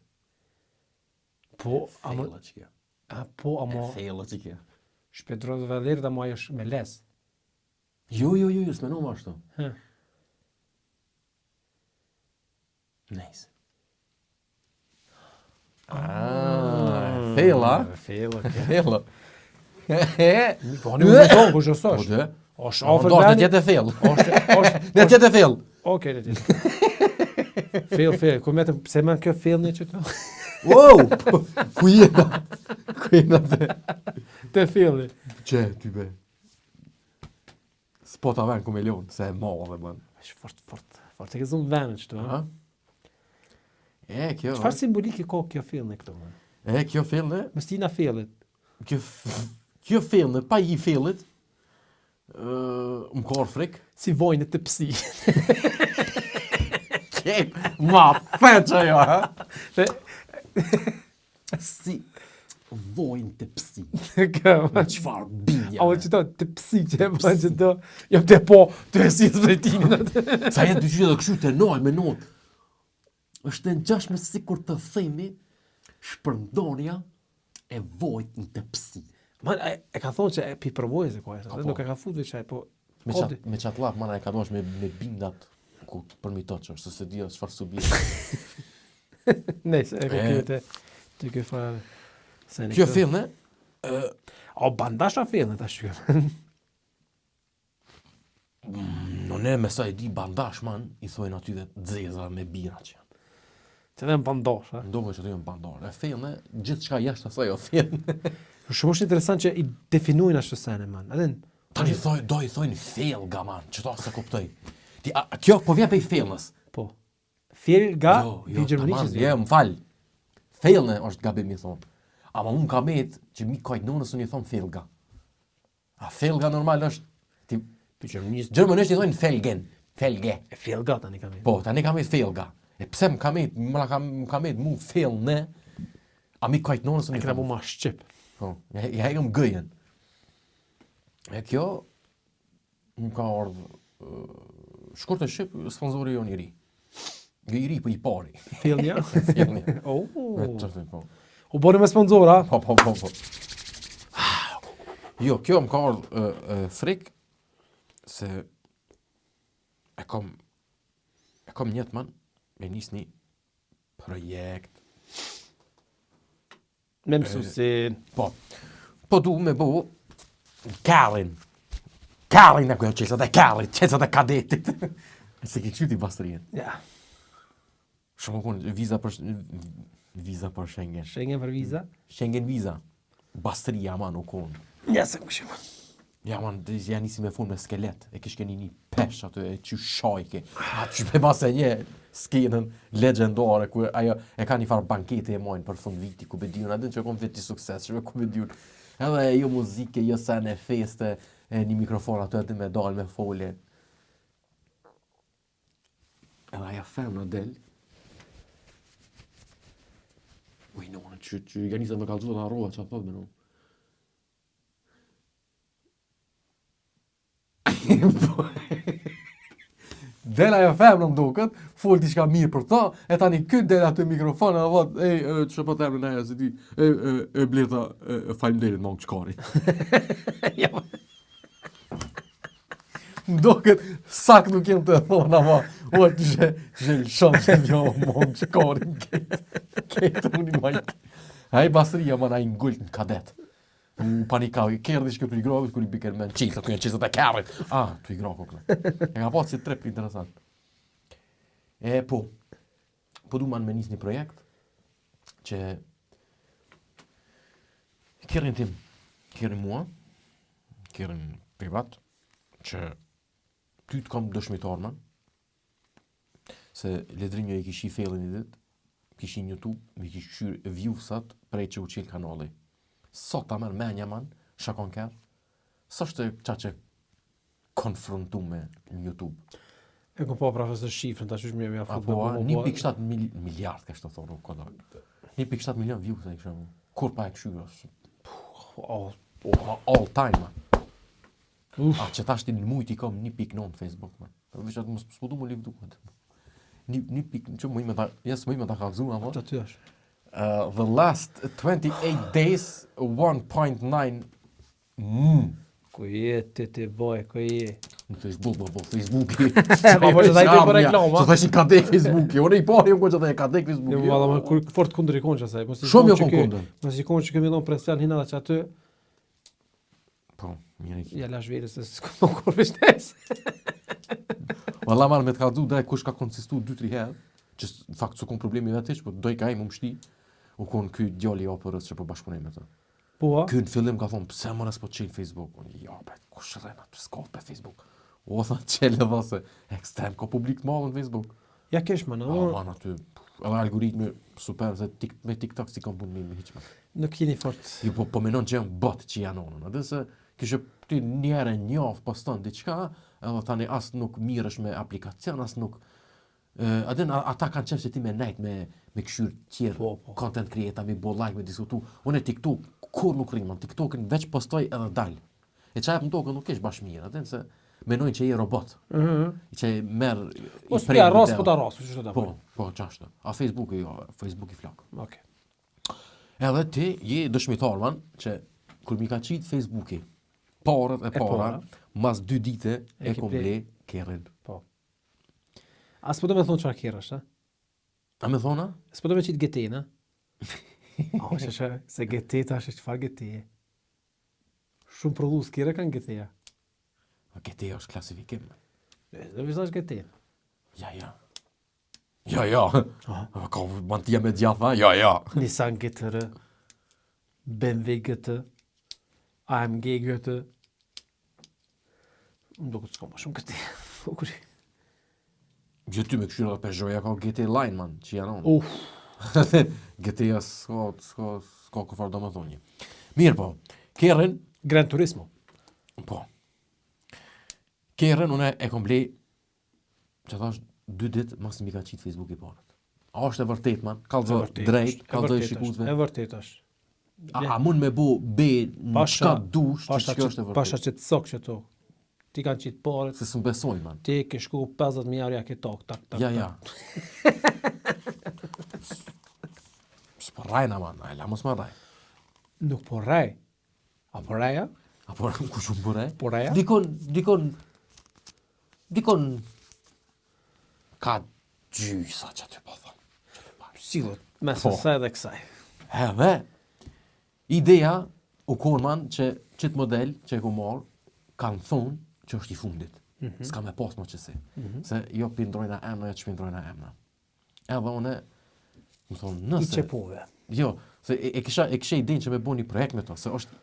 Po, ama Fejla që kja. ama Fejla që kja. shpet Rottweiler dhe ma është me les. Jo, s'menom ashtu. Hë. Nice. Fejla? Fejla. Fejla. Po nuk e tonë, kush është Po është? dhe? Është Po afër ndosh, në vendi. tjetë e fejl. Është. Në tjetë e fejl. Okej, le ti. Fejl. Ku më pse më kjo fejl në çto? Wow! Ku jena? Ku jena dhe? Te fejli. Që, ty be? S'po ta ven ku milion, se e madhe, man. Është fort. Fort e ke zonë vend çto. Aha. E, kjo. Çfarë simbolike ka kjo fejl në këto? Man? E, kjo fejl, Mështina fejlit. Kjo fejl, pa I fejlit, më ka frik. Si vojnë të psi. Ma, feq ajo, ha? Te Si vojnë të psi. ka. Me qfar binja. A që të psi që e bën që do. Jam të po, të e si të drejtimin atë. Sa jetë dyqyre dhe kështu të noj me not. është e ngjashme si kur të themi shpërndarja e vojt në të psi. Man, e ka thonë që e pi provojë se kohë, Po. nuk e ka futur çaj, po Me qatë lap, mana e ka dosh me bindat ku përmitot që është, se di çfarë subjekt. Nëse e ka këtë ti ke fare. Kjo film, O bandasha film tash kjo. non e me sa e di bandash, man, I thojnë aty dhe dzeza me bira që janë. Që dhe në bandash, ha? Ndohë që aty janë bandar. E film, gjithë çka jashtë asaj o film. Shumë është interesant që I definojnë ashtu sene, man. Adin, Tani do I thojnë felga, man, që ta se kuptoj. Kjo po vjen pe I felnës. po. Felga, Jo, pi gjermanisht. jo, më fal. Felne është gabim I thonë. Ama unë ka met që mi kajt nonës unë I thonë felga. A felga normal është, ti, Pi gjermanisht. gjermanisht I thonë felgen, felge. E felga tani kam. Po, tani ka met felga. E pse më ka met mu felne, a mi kajt nonës unë I Këna bu thonë. ma shqip. Po, ja hegëm gëjen. E kjo, më ka ardhë, shkurt e shqip, sponsori jo njëri. Jo I ri, po I pari. Felja. Fjellni. Oh. Qërti, po. U boni me sponsor, ha? Po. Jo, kjo më ka ardhë frik, se e kom njetë man, me nis një projekt. Me mësu si... Po du me bo Kallin e kjo qesat e Kallit, qesat e kadetit. Se ke kështu ti bastrien. Ja. Shumë kun viza për Schengen. Schengen për viza? Schengen viza. Bastria man u kon. Ja, se më shumë. Ja man, ja nisi me fund me skelet. E kish keni një pesh aty e që shajke. A që me base një skenën legendare ku ajo e ka një farë bankete e mojnë për fund viti ku bediun. Adin që kom viti sukses, që ku bediun. Edhe jo muzike, jo sen e feste, e një mikrofon aty edhe me dal me folje. Edhe aja femna del. Uj, no, që ja nisën me kalëzua të arroa që a thot me no. Del ajo femna më duket, fol diçka mirë për ta, e tani këtë del aty mikrofon, edhe thot, që po temën aja se ti, bleta, faleminderit më çkari. Ja. Më duket, sak nuk jem të thonë, ama, o të shumë që jo më çkari këtë unë i majtë. Ai bastria man ai ngullt në kadet. Në panikau, i kërdi shkëp të i grovit, kër i biker me në qisët, kër i qisët e kërrit. Të i groko këne. E ka pasë si trip interesant. Po du man me njës një projekt, që kërën tim, kërën mua, kërën privat, që ty të kam dëshmitar man, se ledrinjo i kishi fellin i dit, kishin YouTube, mi kish qyr viewsat prej që u qil kanali. Sot ta merë menja man, shakon kërë, sa është qa që konfrontu me në YouTube? E ku po profesor shifrën, ta që shmi e me afut. Apo, 1.7 miliard, ka shtë thonë, kodar. 1.7 milion views, e kështë, kur pa e këshyra. All time, man. Që ta shti në mujt i kom 1.9 Facebook, man. Vështë atë më s'podu më livdu, man. 1.9, që më ime ta kalzu, ama. Që ty është? The last 28 days, 1.9 Ku je, ti boj, ku je? Në Facebook, po Facebooki. Po që ta i të për reklama. Që ta shi ka dek Facebooki. Unë i pari unë që ta i ka dek Facebooki. Jo, valla, më kur fort kundër i konë që asaj. Shumë jo konë kundër. Mos i konë që kemi dhonë presion hina dhe që aty, Po, mirë i ki. ja lash verës se s'ko kur vishtes. Valla marë me të kaldu dhe kush ka konsistu 2-3 herë, që në fakt s'u konë problemi vetë po doj ka i më mështi, u konë ky djali i operës që po bashkëpunej me të. Po, a? Ky në fillim ka thonë, pse më nësë po qenë Facebook? Unë, ja, bet, kush rrena të skot për Facebook? O, tha, qele dhe se, ekstrem, ka publik të madhë në Facebook. Ja kesh man, Man, aty, edhe algoritmi super, se me TikTok si kam punë me hiqma. nuk jeni fort. Jo, po menon që janë bot që janë onën, edhe se kështë ty njerë njofë poston diqka, edhe tani as nuk mirësh me aplikacion, as nuk... Adin, ata kanë qenë që ti me nejt, me këshyrë tjerë, Po. content creator, me bo like, me diskutu. Unë e TikTok, kur nuk rriman, TikTokin veç postoj edhe dal. E qaj më tokën nuk ish bash mirë, adin, se menojnë që je robot. I që merë... Po s'pja ras, po ta ras, që të ta Po, qashtë. A Facebooki, jo, Facebooki flak. Okej. Edhe ti je dëshmitar, man, që kur mi ka qitë Facebooki, parët e para, mas 2 dite e kom ble kerrin. Po. A s'po do me thonë çfarë kerrësh, a? A me thona? S'po do me qitë GT, na? Se GT tash është çfarë GT? Shumë prodhues kjerë kanë GT-ja. GT është klasifikim. Do vizash GT. Ja. Ka mantia me djatha? Ja. Nissan GT-R, BMW GT, AMG GT. Më duket s'ka më shumë GT. Gjë ty me këshyra dhe Peugeot-ja ka GT Line, man, që janë onë. GT-ja s'ka këfar do më thonjë. Mirë po, kerrin... Gran Turismo. Po. Kerrin, une e kom ble, që thash, 2 ditë mas mi ka qitë Facebook i parët. A është e vërtet, man? Kalzo drejt, kalzo i shikutve. E vërtet është. A mund me bo be në qka dush, që kjo është e vërtet. Pasha që të sok që to. Ti kanë qitë parët. Se s'm besoj, man. Ti ke shku 50.000 euro ja ke tok, tak. Ja. S'po rajna, man. A la mos ma raj. Nuk po raj. A po raja? Apo ku shumë po raj? Po raja? Dikon dikon ka gjysa që aty po thon. Sigurt, mes Po. asaj dhe kësaj. Edhe ideja u konman që qit model që e ku marr kanë thonë që është i fundit. S'ka me pas më qësi. Se jo pindrojna emna, jo që pindrojna emna. Edhe une, më thonë, I nëse... qepove. Jo, se e kisha idenë që me bo një projekt me to, se është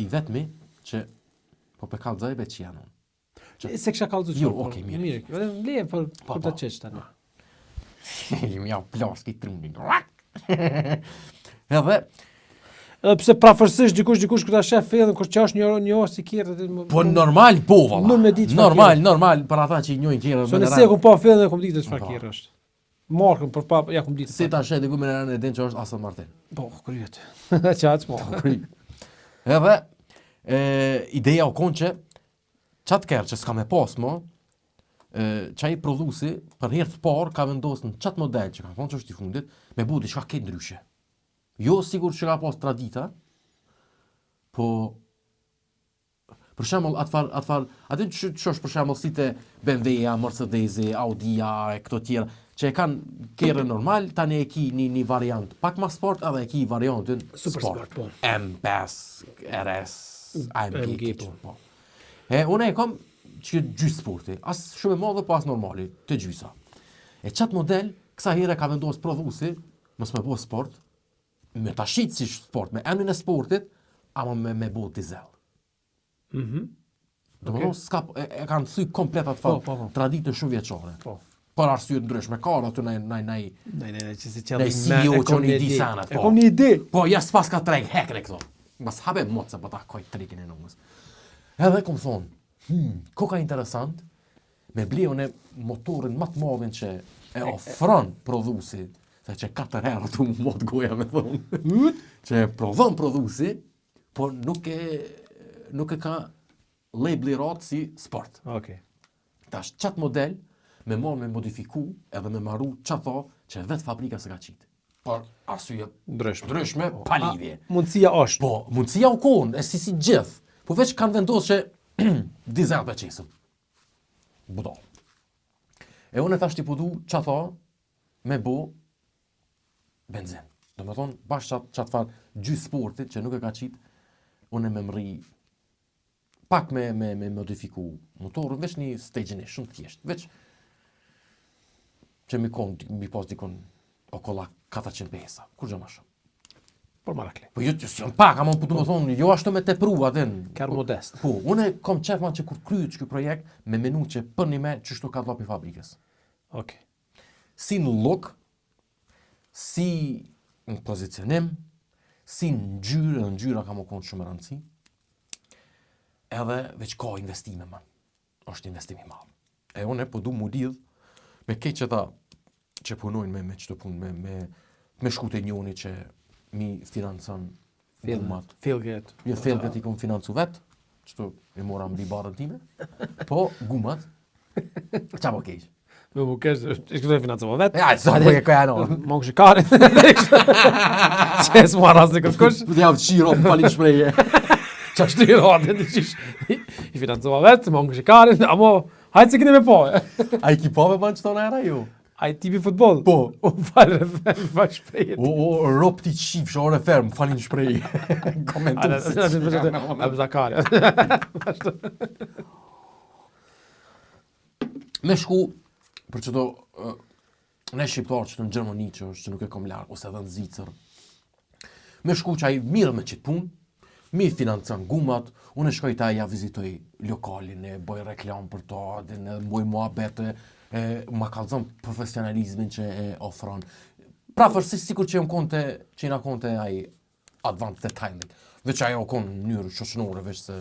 i vetmi që po pe kallëzaj be që janë unë. Se kisha kallëzu Jo, okej, mirë. Mirë, vetëm leje për Po, ta po. qesh tani. Më jau plaski trundin. Edhe, Edhe pse prafërsisht dikush kur ta shef fillin, kur që është një orë si kjerët. po normal po valla. Nuk me di çfarë Normal, për ata që i njohin kjerë. So nëse ku po fillin e kom ditë çfarë Po. kjerë është. Markën për pa ja kom ditë. Si ta shet diku me në din që është Aston Martin. Po, kryet. Çaj po. Edhe, ideja u konë që qatë kërë që s'ka me pas mo, qaj prodhusi për herë të parë ka vendosur në qatë model që ka thonë që është i fundit, me bu diçka ke ndryshe. Jo sigur që ka pas tradita, po për shembull aty që është për shembull si te BMW-ja, Mercedes-i, Audi-ja e këto tjera, që e kanë kerë normal, tani e ki një variant pak ma sport, edhe e ki variantin Super sport, po. M5, RS, AMG, po. Une e kom që gjysë sporti, as shumë e madhe, po as normali, të gjysa. E qatë model, kësa here ka vendosur prodhusi, mos me bo sport, me ta shit si sport, me emrin e sportit, ama me bo dizel. Do më thonë, s'ka, e kanë thy komplet atë Po. traditën shumë vjeçare. Po. Për arsye të ndryshme, ka aty nej. Nej, që si Nei CEO që unë i di sanat, E po. kom një ide. Po, ja s'pas ka treg hekre këto. Mas habe mot se po ta koj trikin e numës. Edhe kom thonë, ko ka interesant, me blion e motorin më të madhin që e ofron prodhusi, se që 4 herë tu mot goja me thonë, që e prodhon prodhusi, po nuk e ka label i ratë si sport. Okej. Tash qatë model, me marrë me modifiku edhe me marru qato që vetë fabrika se ka qitë. Por arsye ndryshme, pa lidhje. Mundësia është. Po, mundësia u konë, e si gjithë. Po veç kanë vendosë që dizel për qesëm. Budal. E unë e thash t'i pudu qato me bo benzin. Do me thonë, bashkë qatë farë gjysë sportit që nuk e ka qitë, unë e me mri pak me modifiku motorën, veç një stage-in shumë thjesht. Veç që mi pas dikon okolla 400 pesa. Kur gjë ma shumë? Por marakle. Po jo që s'jon pak, ama po të më thonë, jo ashtu me te pru atin. Kërë modest. Po, unë kom qef ma që kur kryet që projekt, me menu që për një me që shtu ka dhopi fabrikës. Okej. Si në look, si në pozicionim, si në ngjyra ka më konë shumë rëndësi, edhe veç ka investime man. Është investimi madh. E unë po du mu lidh me keq që ta që punojnë me çdo punë, me shkute njoni që mi financon gumat. Filget. Jo filget i kom financu vetë, qëto e mora mbi barën time, po gumat, qa po keq? Me mu kesh, ishtë këtë financova vetë. Ja, sa po e ka janë. Mongë shikari. Që e s'mu arras në këtë kush. Dhe javë të shiro, më falin shpreje. Qa është të rrëtë, i financova vetë, mongë shikari, amo, hajtë se këni me po. A i kipove ban qëto në era ju? A i tipi futbol? Po. U falë shprejit. O, rop ti qif, shore ferm, më falin shpreje. Komentu. E Zakari. Me shku, për qëto, ne shqiptarë që të në Gjermani që është që nuk e kom larë, ose edhe në Zvicër, me shku që a i mirë me qitë punë, mi financën gumat, unë e shkoj ta ja vizitoj lokalin, e boj reklam për to, dhe në boj muhabete, ma kalzon profesionalizmin që e ofron. Pra fërsisht sikur që i na konte ai advanced detailing. Veç ajo kon në mënyrë shoqënore, veç se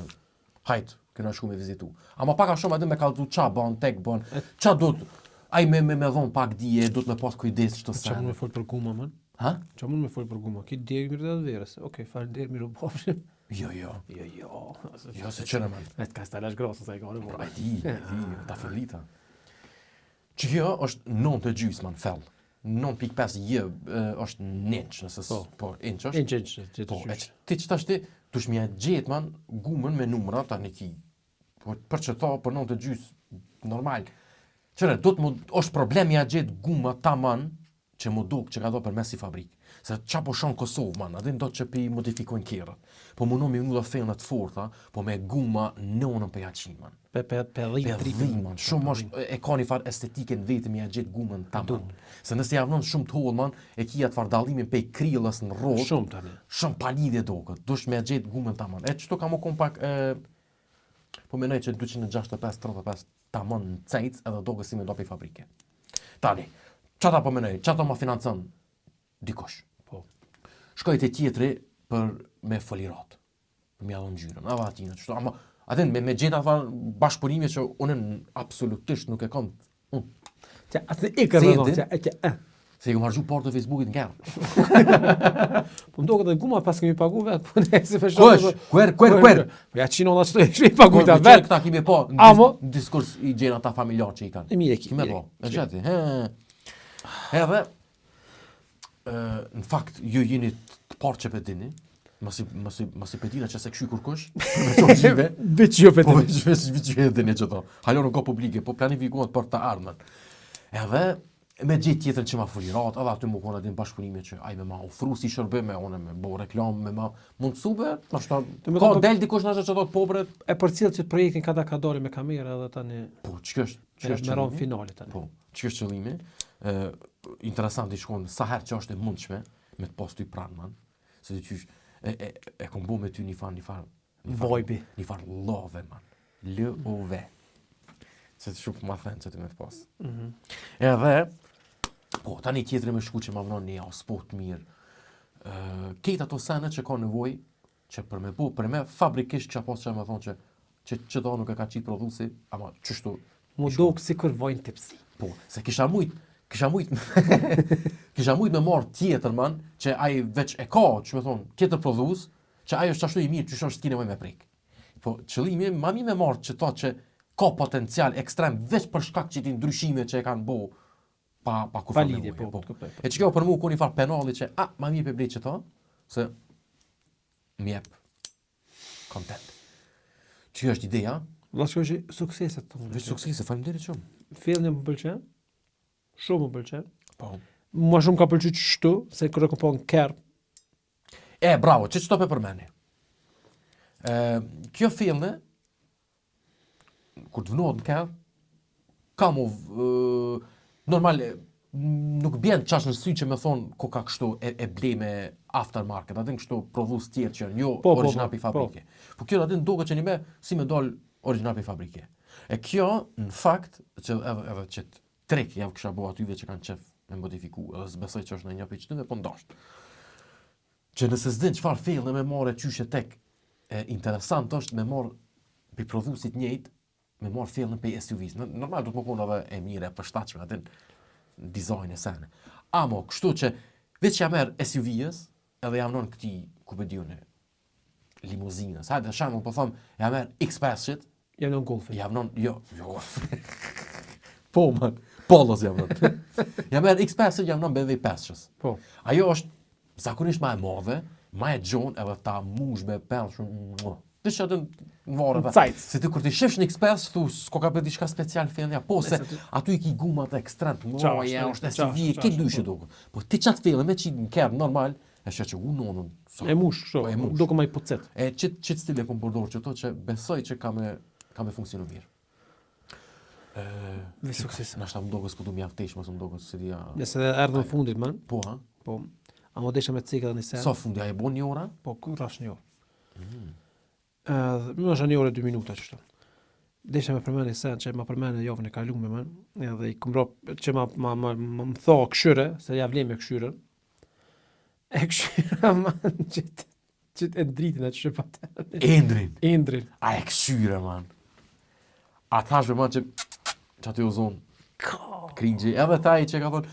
hajt, këna shku me vizitu. Ama pak a shumë aty me kalzu qa ban, tek ban, qa do të, ai me dhon pak dije, do të me pas kujdes çdo Qa mund me folë për guma, man? Ha? Qa mund me folë për guma? Ki djegë mirë dhe verës. Okej, falë djerë mirë u pofshim. Jo. Jo, se qënë man. E të ka stalash grosë, sa i gare Ai di, ta fillita. Që kjo është 9.5 man fell. 9.5 është në inch, nëse po inch është. Inch. Po, e ti që tash ti, tush mja gjetë man gumën me numra ta një ki. Po, për që ta, për 9.5 normal. Qëre, është problemi a gjithë guma taman që mu duk që ka do për mes i fabrikë. Se qa po shonë Kosovë, man, adin do që pi modifikojnë kjerët. Po mu mi ngu dhe thejnë të forta, po me guma nënën për jaqin, man. Për rrim, man. Shumë është, e ka një farë estetike në vetë me a gjithë gumën taman. Se nëse javnon shumë të hollë, man, e kia të farë dallimin pe i krillës në rrotë. Shumë tani. Shumë palidhje dokët, dush me a gjithë gumën taman. E qëto ka mu kompak, po menoj që 265-35 taman në cejtës edhe dokët si me do për i fabrike. Tani, qata po menoj, qata ma financën dikush. Po. Shkoj te tjetri për me folirat. Për mja dhënë gjyrën. Ava atina, qëto, ama, atin, me gjitha bashkëpunime që unë absolutisht nuk e kam. Atë ikër me dhënë, Se i kom harxhu parë të Facebookit në kërë. Po më duket edhe guma pas kemi pagu vetë, po ne se feshon. Kuer. Po ja qinolla çto e pagu ta vetë. Këta kemi po në diskurs i gjena ta familjar që i kanë. E mirë kime po. E gjeti. Edhe në fakt ju jeni të parë që pedini, mos i pedina që se kshy kurkush, me çon gjive. Veç jo Po vetë. veç ju dini çto. Halo nuk ka publike, po planifikohet për të ardhmen. Edhe me gjithë tjetër që ma folirat, edhe aty më kona din bashkëpunime që aj me ma ofru si shërbime, une me bo reklam, me ma mundësube, nashta, ka del dikush nashta që do të pobret. E për cilë që të projektin ka dori me kamera edhe tani. Po, që është me ron finale tani. Po, që është qëllimi. Interesant i shkon, sa herë që është e mundshme, me të postu i pranë, man. Se të qysh, e kom bo me ty një Vojbi. Një farë love, man. L-O-V. Se të shumë ma thënë që të me të pas. Edhe, po, tani tjetëri me shku që ma vënon një spot mirë. Kejtë ato sene që ka nevoj, që për me bu, për me fabrikisht që pas që me thonë që do nuk e ka qitë prodhusi, ama qështu... Mu duk si kur vojnë tipsi. Po, se kisha mujt me marë tjetër, man, që aj veç e ka, që me thonë, tjetër prodhus, që aj është qashtu i mirë, që është t'ki nevoj me prik. Po, qëllimi, ma mi me marë që ta që ka potencial ekstrem veç për shkak që ti ndryshime që e kanë bo pa kufa lidhje, po. po. E që kjo për mu ku një farë penali që ma mi për blejt që ta, se mjep kontent. Që është ideja? Vlasë që është sukseset të Veç suksese, faleminderit shumë. Filmi më pëlqen, shumë më pëlqen. Po. Mua shumë ka pëlqy qështu, se kërë këpo në kërë. Bravo, që qëto pe përmeni. Kjo filmi, kur të vënohet në kërë, ka mu, normal, nuk bjen qash në sy që me thonë ko ka kështu e ble me aftermarket, atin kështu prodhus tjerë që jo original për fabrike. Po kjo atin doke që një me si me dollë original për fabrike. E kjo, në fakt, që edhe që trek javë kësha bo atyve që kanë qef me modifiku, edhe zbesoj që është në një për qëtëve, po ndasht. Që nëse s'din qëfar fejlë me marë e qyshe tek, interesant është me marë për prodhusit njëjtë, me marë fjellën për SUV-s. Normal do të më konë edhe e mire, për shtatshme, atin dizajn e sene. Amo, kështu që, veç jam merë SUV-s, edhe jam non këti, ku për diune, limuzinës. Hajde, shamull, po thëmë, jam merë X5-shit. Jam non Golfin. Jam non, jo. Po, man, Polos jam non. Jam merë X5-shit, jam non BMW 5-shës. Po. Ajo është, zakonisht ma e madhe, ma e gjonë, edhe ta mush me pelë shumë, të që atë në varë. Se ti kur ti shifsh një X5, thu, s'ko ka për diçka special fillja, po se aty i ki gumat e ekstrem, moja, është SUV, ke dyshë duke. Po ti qatë fillë, me që në kërë normal, e shë që unonën. E mush, duke ma i pucet. E qitë stil e kom përdorë që to, që besoj që ka me funksionu mirë. Me sukses. Nashta më dogo s'po du mjaftesh, më së më dogo s'e dhja... Nëse dhe erdhë në fundit, man. Po, ha? Po. A mo desha me cikë dhe një sen. Sa fundi, a e bo një ora? Po, ku rash një orë. Më është një orë e 2 minuta qështu. Desha me përmeni sen që ma përmeni javën e kalume, man. Edhe i këmro që më tho këshyre, se ja vlem e këshyren. E këshyra, man, që e dritin e që shëpate. Endrin. A e këshyre, man. A thashme, man, që aty o zonë. Kringji. Edhe ta i që ka thonë,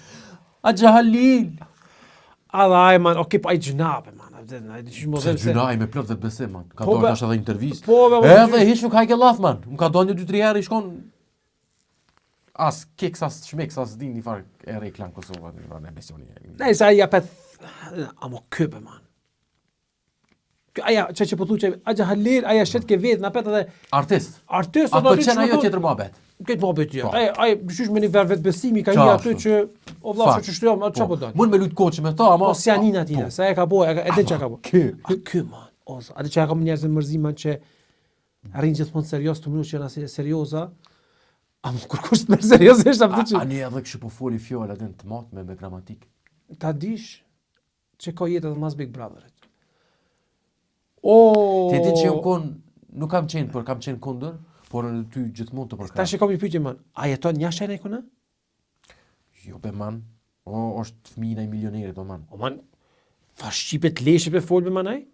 a Gjahalil. Adha aj, man, oke, pa i gjunabe, man. Se gjunaj me plot dhe të besim, man. Ka dojnë ashtë edhe intervjist. Edhe hish nuk hajke lath, man. Më ka dojnë 2-3 herë i shkon... As keks, as shmeks, as din një farë ere i klanë Kosova, një farë në emisioni. Nej, se aja pet... Amo këbe, man. Aja, që po thu që... A Gjahalil, aja shetë ke vetë, na pet edhe... Artist. Artist, ato qenë ajo tjetër muhabet. këtë më bëjt tjerë. Ai dyqysh me një vetë besimi ka një aty që o vlla që shtujom, atë çfarë do? Mund me lut koçi me ta, ama Po si janin aty, sa e ka bëu, e din çka ka bëu. Ky man. Ose atë çka ka njerëz në mërzim që arrin gjithmonë serioz të mënuar që janë asë serioza. Am kur kush më seriozisht apo ti? Ani edhe kështu po foli fjalë atë të mat me gramatik. Ta dish që ka jetë edhe mas Big Brotherit. Ti di që unë nuk kam qenë, por kam qenë kundër, por në ty gjithmonë të përkrah. Tash e kam një pyetje man. A jeton jashtë ai këna? Jo be man. Është fëmia e milionerit o man. O man, fa shqipet leshe pe fol me manaj?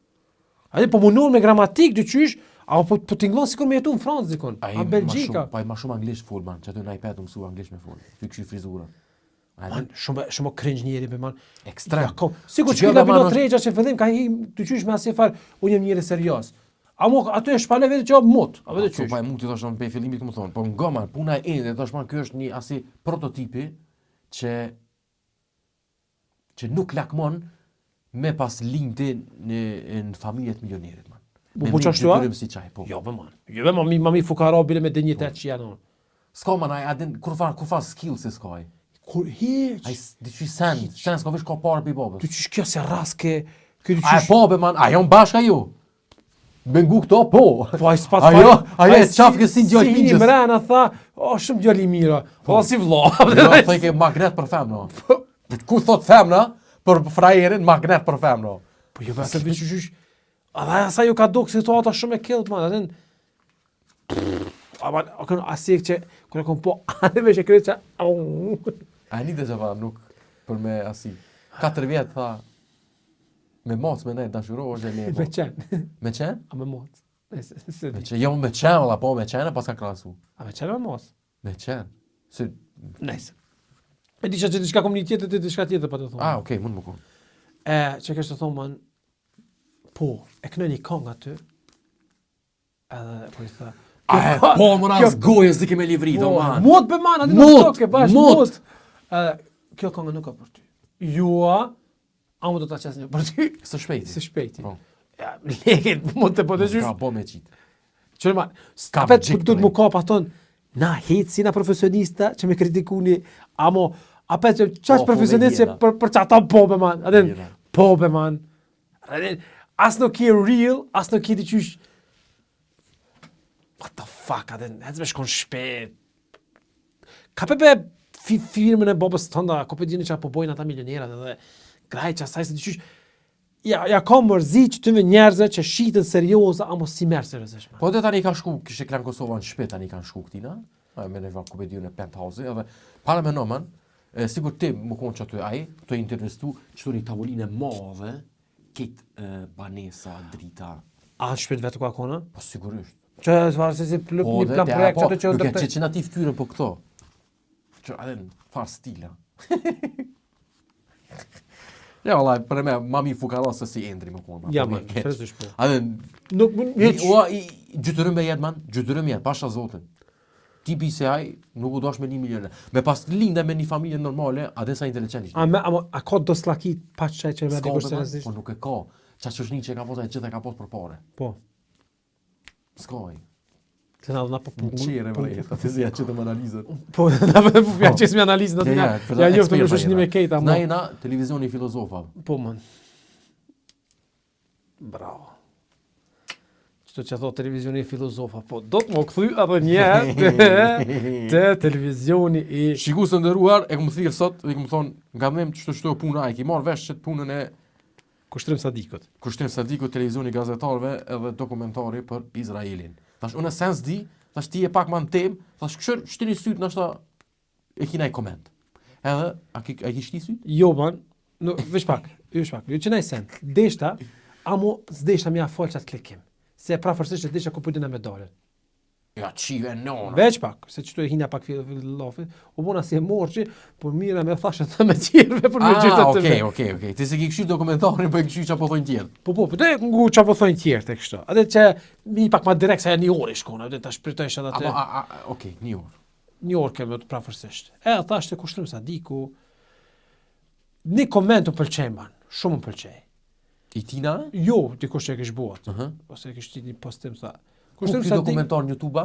A po mundur me gramatik dyqysh, apo po tingëllon sikur me jetu në Francë dikon, a Belgjika. Pa ma shumë anglisht fol man, që aty në iPad mësu anglisht me fol. Ty kështu frizura. Man, shumë cringe njeri be man. Ekstrem. Sikur që ka bënë tregja që fillim ka hi dyqysh me asnjë fal, unë jam njeri serioz. Amo aty është shpale vetë që mut, a vetë çysh. Po pa mut i thashë në fillimit më thon, po ngoma, puna e ende tashmë ky është një asi prototipi që nuk lakmon me pas lindë në familjet milionerit man. Po çashtu a? Si çaj, po. Jo be man. Jo be mami fukara bile me dinjitet që janë. S'ka man ai adin kur fa skills e s'ka ai. Kur hiç. Ai diçi sen s'ka vesh ka parë bi babës. Ty çish kjo se raske, ky ty Ai po be man, ai on bashka ju. Me ngu këto, po. Po ai s'pat ajo e qafë si djallë pingjës. Si mrena tha, shumë djallë i mira. Po si vlla. Jo, thoj ke magnet për femna. Ku thot femna, për frajerin magnet për femna. Po jo vetë çysh. A sa ju ka duk situata shumë e killt man, atë. Ama asik që kur e kom po anëve që kreça. Ai një dëgjava nuk për me asi. 4 vjet tha me moc me ne dashuro është e lehtë. Me qen. Me qen? A me moc. Me qen, jo me qen, valla po me qen pas ka krahasu. A me qen me moc? Me qen. Si nice. E di që diçka komunitetet të diçka tjetër pa të thonë. Ah, okay, mund më kon. Çka kesh të thonë man? Po, e kënë një kong aty. Edhe po i tha po mora gojës dike me livrit, o man. Mot be man, aty në tokë bash mot. Kjo këngë nuk ka për ty. Jua, amu do ta qes një për ty. Së shpejti. Së shpejti. Po. Ja, lekët mund të po të gjysh. Ka po me qit. Çfarë man? Kapet do të më kap aton. Na het si na profesionista që me kritikuni, amo apet çfarë profesionistë për çata po be man. Atë po be man. As nuk ke real, as nuk ke diçysh. What the fuck, aden, edhe me shkon shpejt. Ka pepe firmën e babës tënda, ko pe dini që po bojnë ata milionerat edhe graj që asaj se diqysh. Ja ka mërzi që ty me njerëzve që shitën serioza, amo si merë seriozisht. Po dhe tani kanë shku, kishte Klan Kosova në shpejt tani kanë shku këtina, me në ko pe dini në penthouse, edhe para me noman, sigur ti më konë që aty ai, të intervestu që një tavolinë madhe, ketë banesa, drita. A në shpejt vetë ka kona? Po sigurisht. Që farë se si një plan projekt që të që ndërpër. Që na ti ftyrën po këto. Që adhen farë stila. Ja, valla, për me mami fukara se si endri më konë. Ja, man, seriozisht po. Adhen, nuk gjytërëm me jetë, man, gjytërëm jetë, pasha zotin. Tipi se aj, nuk u dosh me 1 milion. Me pas linda me një familje normale, adhen sa inteligent ishte. A ka do slakit pa qaj që me dikur seriozisht? Po nuk e ka. Qa qëshni që e ka posë, e gjithë e ka posë për pare. Po. Skoj. Se na po qire vëllai, atë si ja çetëm analizën. Po, na po ja çesmi analizën aty. Ja njoftë me shoqëni me Kejta. Na jena televizioni filozofave. Po man. Bravo. Çto që thot televizioni filozofa, po do të më kthy edhe një herë te televizioni i Shikues të nderuar, e kam thirr sot, e kam thon, nga them ç'është puna, ai ki marr vesh çet punën e Kushtrim Sadikut. Kushtrim Sadikut, televizioni gazetarëve edhe dokumentari për Izraelin. Tash unë sens di, tash ti e pak më në temë, tash kështu shtini syt ndoshta e kina i koment. Edhe a ki shti syt? Jo man, no veç pak. Jo që nai sen. Deshta, amo s'deshta më afol çat klikim. Se prafërsisht desha ku putën me medalën. Ja qive nona. Veç pak, se çto e hina pak fillofi, u bona si e morçi, por mira me thashë të me tjerëve për me gjithë atë. Okej. Ti se ke kështu dokumentarin, po e kështu çapo thonë tjerë. Po, te ngu çapo thonë tjerë tek kështu. Atë që mi pak më direkt se 1 orë shkon, atë ta shpirtojsh edhe atë. Okej, 1 orë. 1 orë kemë të prafërsisht. Thashë Kushtrim Sadiku. Një koment të pëlqej man, shumë më pëlqej. I tina? Jo, dikush e kish buat. Ose e kish një postim tha. Kushtrim Sadiku dokumentar në YouTube-a?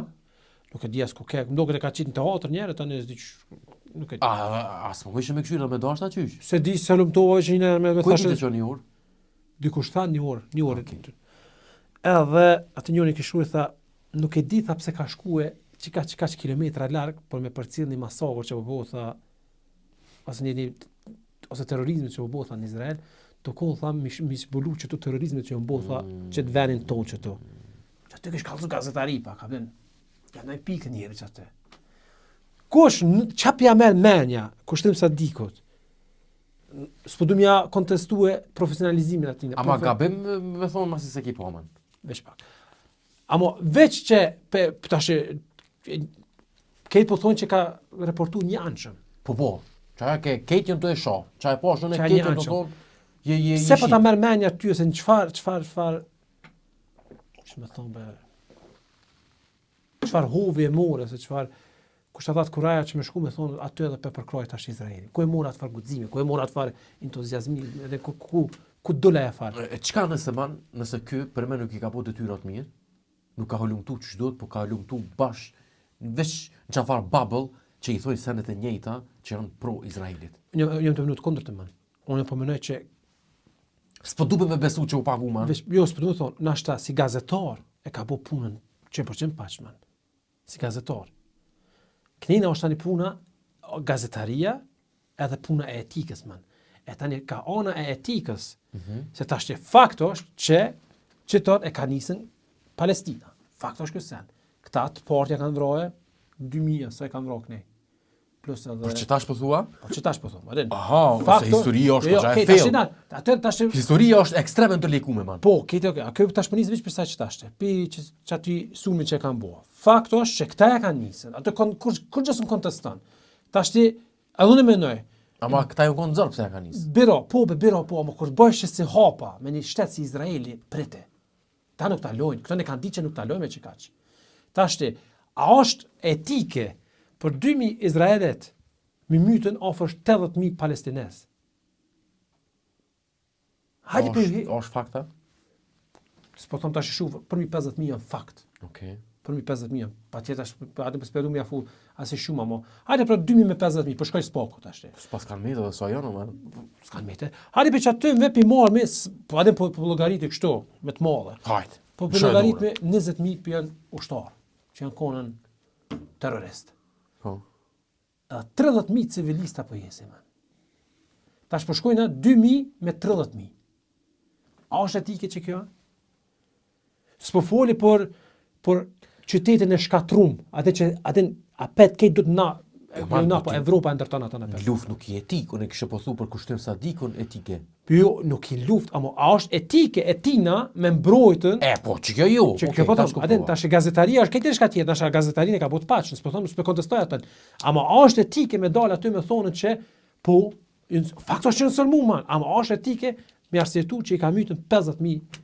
Nuk e di as ku ke, ndoket e ka qitë në teatr njerë, tani s'di nuk e di. As më ishte me këshyra me dashta qysh. Se di se lumtova që një me Ku thashë. ishte që një orë? Dikush tha një orë. Edhe atë njëri kishte tha, nuk e di tha pse ka shkuë çka kilometra larg, por me përcjell një masakër që po bëu tha ose terrorizmi që po bëu tha në Izrael, to koll tha mi zbulu që to terrorizmi që bëu tha që të vënin tonë që to. Që atë kish kallzu gazetari pa, ka bën. Ja ndaj pikë njerëz atë. Kush çapja merr menja, kushtim sa dikut. S'po du mja kontestue profesionalizimin atin. Ama gabim me thonë masi se ki po man. Veç pak. Amo veç që tash Kate po thonë që ka reportu një anshëm. Po. Çaja ke Kate të e shoh. Çaja po është në Kate do thonë je se po ta merr menja ty se në çfarë ç'më thon be çfarë hovi e morë se çfarë kushtetat kuraja që më shku me thonë aty edhe për përkroj tash Izraelin. Ku e mora atë farë guximi, ku e mora atë farë entuziazmi, edhe ku dola e farë. Çka nëse ky për më nuk i ka bëu detyrat mirë, nuk ka holumtu ç'do duhet, po ka holumtu bash veç çafar bubble që i thoi senet e njëjta që janë pro Izraelit. Jam të minutë kundër të man. Unë po mendoj që s'po duhet me besu që u pagu man. Jo, s'po duhet thonë, nashta si gazetar e ka bëu punën 100% paqman. Si gazetar. Knina është tani puna gazetaria edhe puna e etikës man. E tani ka ana e etikës, se tash fakt është që qëtot e ka nisën Palestina. Fakt është kësaj. Këta të partja kanë vrojë 2000 sa e kanë vrojë kënej. Plus edhe Por ç'tash po thua? Po ç'tash po thua, vjen. Aha, se historia është gjë e thellë. Atë tash historia është ekstrem të lekuar man. Po, kjo tash po nis veç për sa që tash. Pi çati sulmin që kanë bërë. Fakti është që këta e kanë nisën. Atë kur gjësun konteston. Tash ti edhe unë mendoj. Ama këta ju kanë zor pse e kanë nisë. Biro, ama kur bësh si hapa me një shtet si Izraeli, prite. Ta nuk ta lojnë. Këto ne kanë ditë që nuk ta lojnë me çikaç. Tash ti, a është etike për 2000 izraelet me mytën ofër 80.000 palestinez? Hajde për është fakta? S'po them tash shumë, për mi 50.000 janë fakt. Okej. Për mi 50.000, patjetër atë për spedu më afu asë shumë ama. Hajde për 2000 me 50.000, po shkoj s'poko tash. S'pas kanë metë edhe sa janë, man. S'kan metë. Hajde për çatë me pi marr me, po hajde po llogaritë kështu, me të madhe. Hajde. Po për llogaritë me 20.000 për janë ushtar, që janë konën terrorist. Po. 30.000 civilista po jesin. Tash po shkojnë 2.000 me 30.000. A është etike që kjo? S'po foli por qytetin e shkatrum, atë që apet këtë do të na po Evropa e ndërton atë në pet. Luftë nuk i etik, unë kisha po thu për kushtim sadikun etike. Po jo, nuk i luftë, ama a është etike e tina me mbrojtën? Po që kjo jo. Që kjo po them, atë tash gazetaria është këtë diçka tjetër, tash gazetarinë ka bëu të paçën, s'po them, s'po kontestoj atë. Ama a është etike me dal aty me thonë që po fakto është në sulmuan, ama a është etike me arsyetu që i ka mytën 50.000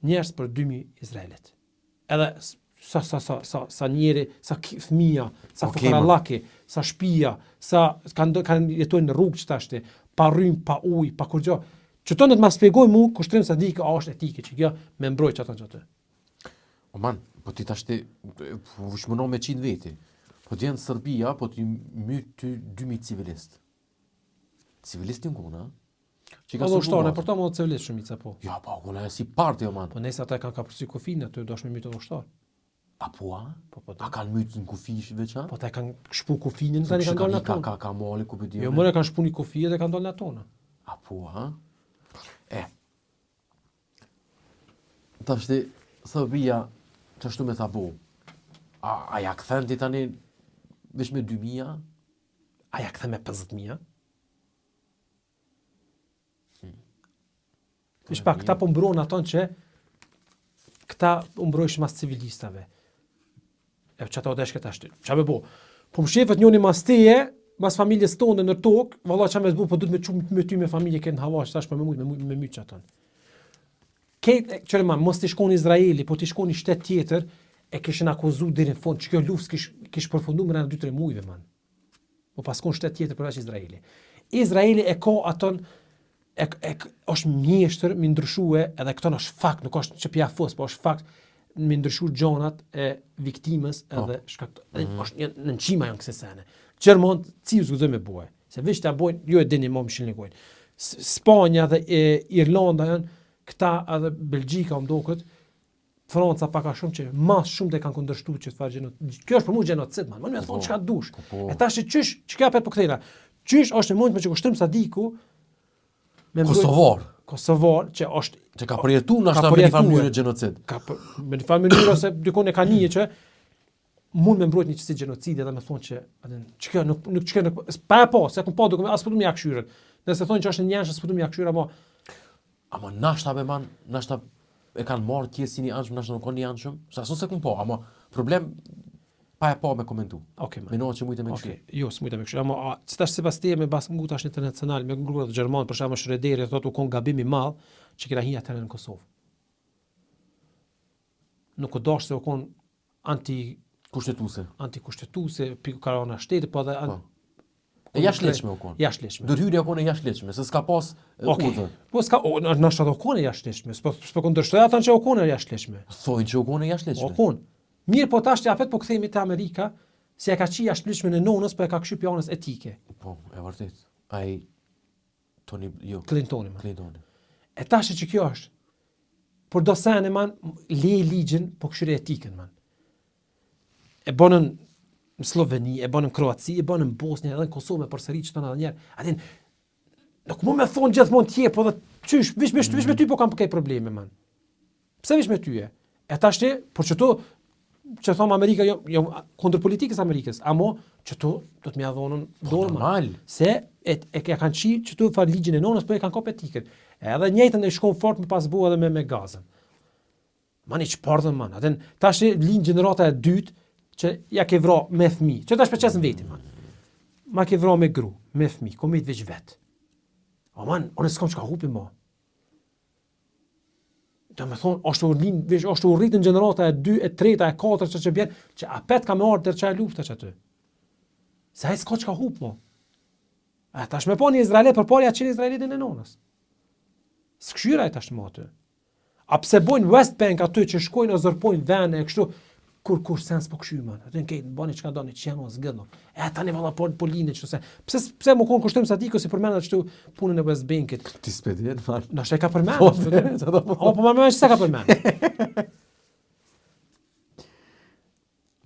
njerëz për 2.000 izraelit. Edhe sa njeri, sa fëmija, sa fukarallaki, sa shtëpia, sa kanë jetojnë në rrugë çtashti, pa rrym, pa ujë, pa kurrë. Çtonë të ma shpjegoj mua kushtrim sa di a është etike që kjo me mbrojt atë. O man, po ti tash ti vushmëno me 100 veti. Po ti në Serbia, po ti myt 2000 civilist. Civilistin kuna? Që ka ushtarë, por ta më civilist shumica po. Ja, po kuna si parti o man. Po nëse ata kanë kapërsi kufinë, aty do të mytë ushtar. A po a? Po. A kanë mytë në kufi veçan? Po ta kanë shpu kufinën tani kanë dalë ato. Ka mali ku bëdi. Jo, më kanë shpu një kufi dhe kanë dalë ato. A po a? Tash ti Serbia çashtu me tabu. A ja kthen ti tani veç me 2000? A ja kthen me 50.000? Vish pak, këta po mbron aton që këta mbrojshin mas civilistave. E çata odesh këta shty. Ç'a më bë? Po mshefet njëri mas teje, mas familjes tonë në tokë, valla ç'a më bë, po duhet me ty me familje kënë havash, tash po me myç aton. Këtë çfarë më mos ti shkon në Izraeli, po ti shkon në shtet tjetër, e kishin akuzuar deri në fund që kjo luftë kish përfunduar në 2-3 muajve man. Po paskon shtet tjetër përveç Izraeli. Izraeli e ka aton është mjeshtër mi ndryshue edhe këto është fakt, nuk është që pja fos, po është fakt me ndryshu gjonat e viktimës edhe është një nënqima janë këse sene. Gjermont, cius gëzoj me bojë. Se veç ta bojnë, jo e dini më mëshilin e gojnë. Spanja dhe Irlanda janë, këta edhe Belgjika mdokët, Franca pak a shumë që mas shumë të kanë kundërshtu që të farë gjenocid. Kjo është për mu gjenocid, man. Më thonë çka dush. E tash qysh, çka apet po kthejna. Qysh është në mund me që kushtrim Sadiku me Kosovar që është që ka përjetu në ashtë me një farë mënyrë gjenocid. Me një farë mënyrë ose dykon e ka një që mund me mbrojt një qësi gjenocidi edhe me thonë që kjo nuk pa e po, se kun pa dokument, as po du me ja këshyrën. Nëse thonë që është një anshë, s'po du me ja këshyrë, ama nashta be man, nashta e kanë marrë tjesë si një anshëm, nashta nuk ka një anshëm, sa se kun pa, ama problem pa e pa me komentu. Okay, man. Me nohë që mujtë me këshyrë. Okay, jo, s'mujtë me këshyrë, ama citash sipas teje me bas ngut është internacional, me grupat gjerman, për shembull Schröderi thotë u kon gabim i madh që kena hinja terren në Kosovë. Nuk u dosh se u kon antikushtetuese, pikë karona shteti, po edhe e jashtëligjshme u kon. Jashtëligjshme. Ndërhyrja u kon e jashtëligjshme, se s'ka pas udhë. Po s'ka, në shtatë u kon e jashtëligjshme, s'po kundërshtoj ata që u kon e jashtëligjshme. Thojnë që u kon e jashtëligjshme. U kon. Mirë, po tash që apet po kthehemi te Amerika, si e ka qi jashtëligjshme në nonës, po e ka kshy pjanës etike. Po, e vërtet. Ai Clintoni. E tash që kjo është. Por do sene man le ligjin po këshyre etikën man. E bonën në Sloveni, e bonën në Kroaci, e bonën në Bosnjë, edhe në Kosovë me përsëri që të në dhe njerë. Atin, nuk mu me thonë gjithmonë tje, po dhe qysh, vish me ty po kam përkej probleme man. Pse vish me ty e? E tash te, por që to, që thomë Amerika, jo kundër politikës Amerikës, amo që to do të mja dhonën dorë man. Se e kanë qi që to farë ligjin e nonës, po e kanë kop etikën. Edhe njëjtën e shkon fort me pas bua edhe me gazën. Man i çpardhën man. Atë tash lind gjenerata e dytë që ja ke vra me fëmijë. Që tash përçesën veti man. Ma ke vra me gru, me fëmijë, komit veç vet. O man, unë s'kam çka hupi më. Do me thonë, është u rritën gjenerata e 2, e 3, e 4 që bjen, që apet ka me ardhë tërqa e lufta që aty. Se hajë s'ka çka hup më. A tash me po një Izraelit, për pari atë qenë Izraelitin e nonës. S'këshyra e tash më aty. A pse bojnë West Bank aty që shkojnë o zërpojnë vene e kështu, kur sens po këshy man. Aty në kejtë, bani çka doni, që janë o zgëdno. E tani valla po linë që se. Pse më kon kushtrim Sadiku si përmend atë punën e West Bankit. Ti spedit man. Na shej ka përmend. Po më më çka ka përmend.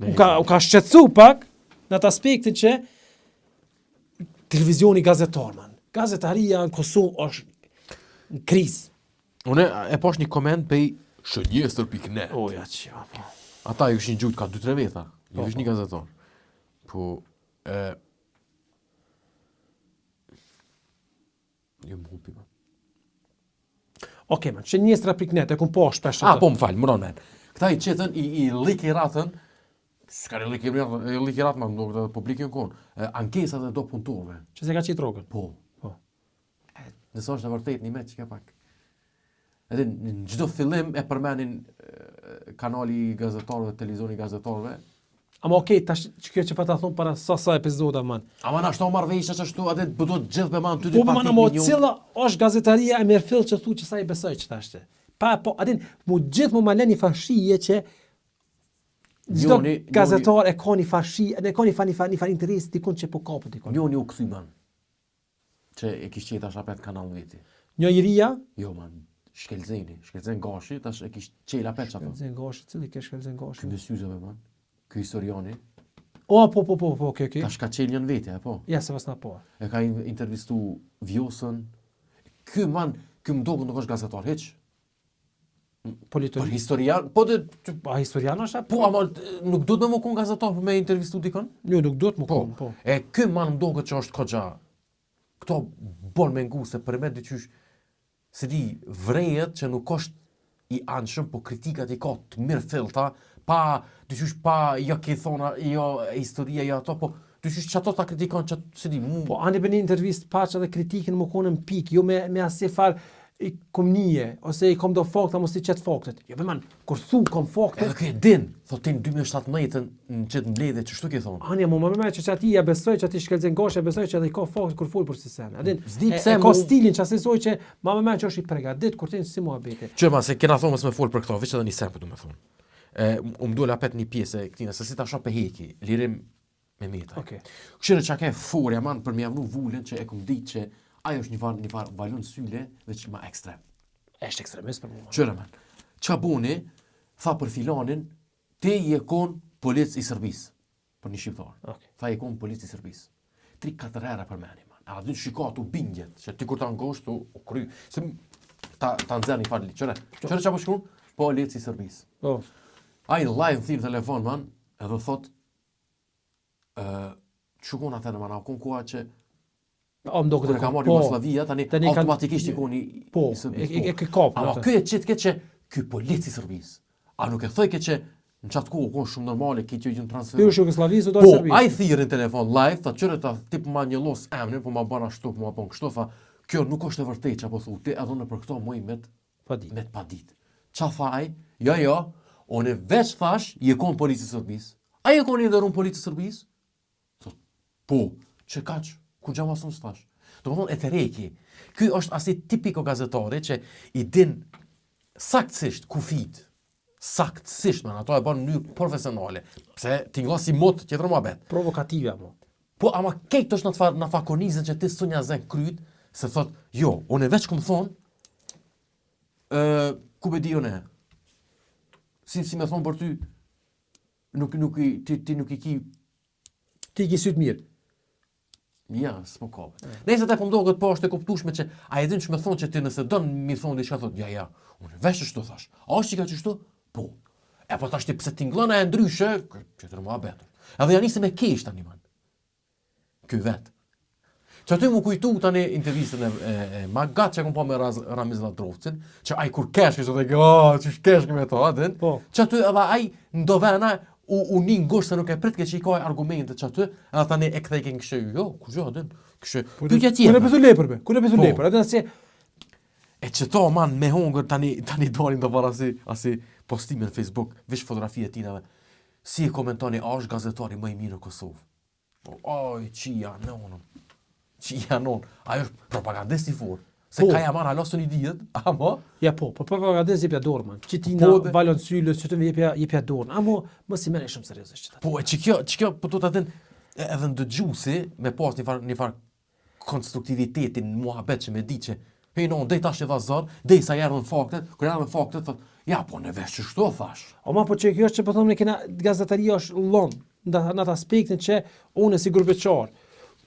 U ka shqetësu pak në atë aspektin që televizioni gazetar man. Gazetaria në Kosovë është në krizë. Unë e pash një koment pej shënjestër.net. Oja që, po. Ata ju kishin gjujt ka 2-3 veta. Ju ish një gazetar. Po, ju më hupi, man. Okej, man, shënjestra.net, e kum po shpesh. Po më falë, më ronë, men. Këta i qetën, i likiratën, s'ka një likirat, man, do këtë publikin konë, ankesat e do punëtorve. Që se ka qitë rogën? Po. Nësë është në vërtet një me që ka pak. Edhe në gjdo fillim e përmenin kanali i gazetarëve, televizioni i gazetarëve. Ama okej, tash që kjo që pa ta thonë para sa epizoda, man. Ama na shto marrë vejshë që ashtu, atë bëdo gjithë me man të dy partit një. Cila është gazetaria e merfill që thu që sa i besoj që tashte. Atin, mu gjithë mu malen një fashije që gjithë gazetar e ka një fashije, e ka një fan interes dikun që po kapët dikun. Njoni u këthy, man. Që e kishtë qeta shapet kanal veti. Njëjëria? Jo, man. Shkelzen Gashi, tash e kishtë qela pet që ato. Shkelzen Gashi, cili ke Shkelzen Gashi? Ky mësyzëve, man. Ky historiani. Po, okay. Tash ka qelë njën vete, po. Ja, se vasna po. E ka intervistu Vjosën. Ky, man, ky më dogu nuk është gazetar, heq. Por historian, po dhe... historian është? Po, ama nuk do të më kun gazetar për me intervistu dikon? Jo, nuk do të më kun, po. E ky, man, më dogu që është kogja. Këto bon me ngu se përmet dhe qysh se di vrejet që nuk është i anshëm, po kritikat i ka të mirë filta, pa jo ke thona, jo historia, jo ato, po dyqysh që ato ta kritikon që se di mu... Po, anë i bëni intervist paqa dhe kritikin më konën pik, jo me asë farë i kom nije, ose i kom do fakta, mos i qetë faktet. Jo, be man, kur thu kom faktet... Edhe këj din, thotin 2017 në qëtë mbledhe, që shtu ke thonë? Anja, mu më me që ati ja besoj, që ati Shkelzen Gashi, ja besoj që edhe i ka faktet kur full për si sen. Adin, e ka stilin që asesoj që ma me që është i pregadit, kur tin si mua bete. Që ma, se kena thonë mësë me full për këto, veç edhe një sen për du me thonë. M'dola pet një pjesë e këtina, se si ta shoh pe heki, lirim me meta. Okej. Këshire që ke forja man për mjavnu vullën që e kom ditë që ajo është një farë valun syle dhe që ma ekstrem. Është ekstremist për mua. Qëre man, qa boni, tha për filanin, te je kon polic i Serbisë, për një shqiptar. Okej. Tha je kon polic i Serbisë. 3-4 herë për meni, man. A dhe në shikat u bingjet, që ti kur ta ngosht u kry. Se ta nxerë një farë li. Qëre qa po shkru? Polic i Serbisë. Po. A i live thirë telefon, man, edhe thot, shukon atë në man, a kon koha që Më duket kur e ka marrë Jugoslavia, tani automatikisht i koni i Serbisë. E ke kap. Ama ky e qit që ky polici i Serbisë. A nuk e thoj që në qatë kohë kon shumë normale që ju transfer. Ky është Jugosllavisë do Po, Serbisë. ai thirrën telefon live, tha çore ta tip ma një los emrin, po ma bën ashtu, po ma bën kështu, tha kjo nuk është e vërtetë çapo thu ti, edhe në për këto muj me pa ditë. Ça tha ai? Jo, unë veç thash je kon polici i Serbisë. Ai e koni dhërun polici i Serbisë? Thot, po, që kaq, ku gjama son stash. Domethënë e tërheqi. Ky është asi tipiko gazetari që i din saktësisht kufit. Saktësisht, man, ato e bën në mënyrë profesionale. Pse tingëllon si mot tjetër mohabet. Provokative apo. Po ama këtë është në fakonizën që ti sunja zën kryt, se thot, jo, unë veç kom thon, ku be di unë. Si me thon për ty, ti nuk i ki. Ti ki syt mirë. Ja, s'po ka. Nëse ta po mdoget po është e kuptueshme që a e din që më thon që ti nëse don mi thon diçka thot, ja, unë veç ashtu thash. A është që ka çështu? Po. E po tash ti pse tingëllon e ndryshe, çetër mohabet. Edhe ja nisi me kesh tani man. Ky vet. Që aty më kujtu tani intervistën e Magat që kom po me Ramiz Ladrovcin, që ai kur kesh kështë dhe që kesh me to, adin, që aty edhe ai ndovena u një ngosht se nuk e prit që i ka argumente që aty, edhe tani e kthejke në kështë jo, ku gjë adin, kështë pyetja tjetër. Ku ne besu lepër, adin se e që to man me hongër tani dalin do para asi postime në Facebook, vish fotografie e tinave, si e komentoni, a është gazetari më i mirë në Kosovë. Oj, qia, non, ajo është propagandist i fortë. Se ka ja marrë halosën i dijet, ama? Ja po propagandist jepja dorë, man. Që ti na valon sylës, që të më jepja dorë. Amo, mos i merre shumë seriozisht që ta. Po, e që kjo, po të atin, edhe në dëgjusi, me pas një far konstruktivitetin, muhabet që me di që, hej, non, dej tash që dha zërë, dej sa jarën faktet, kër jarën faktet, thot, ja, po, në vesh që shto, thash. O ma, po që kjo është që po thonë kena gazetaria është lonë, në atë aspektin që unë si grupeqar,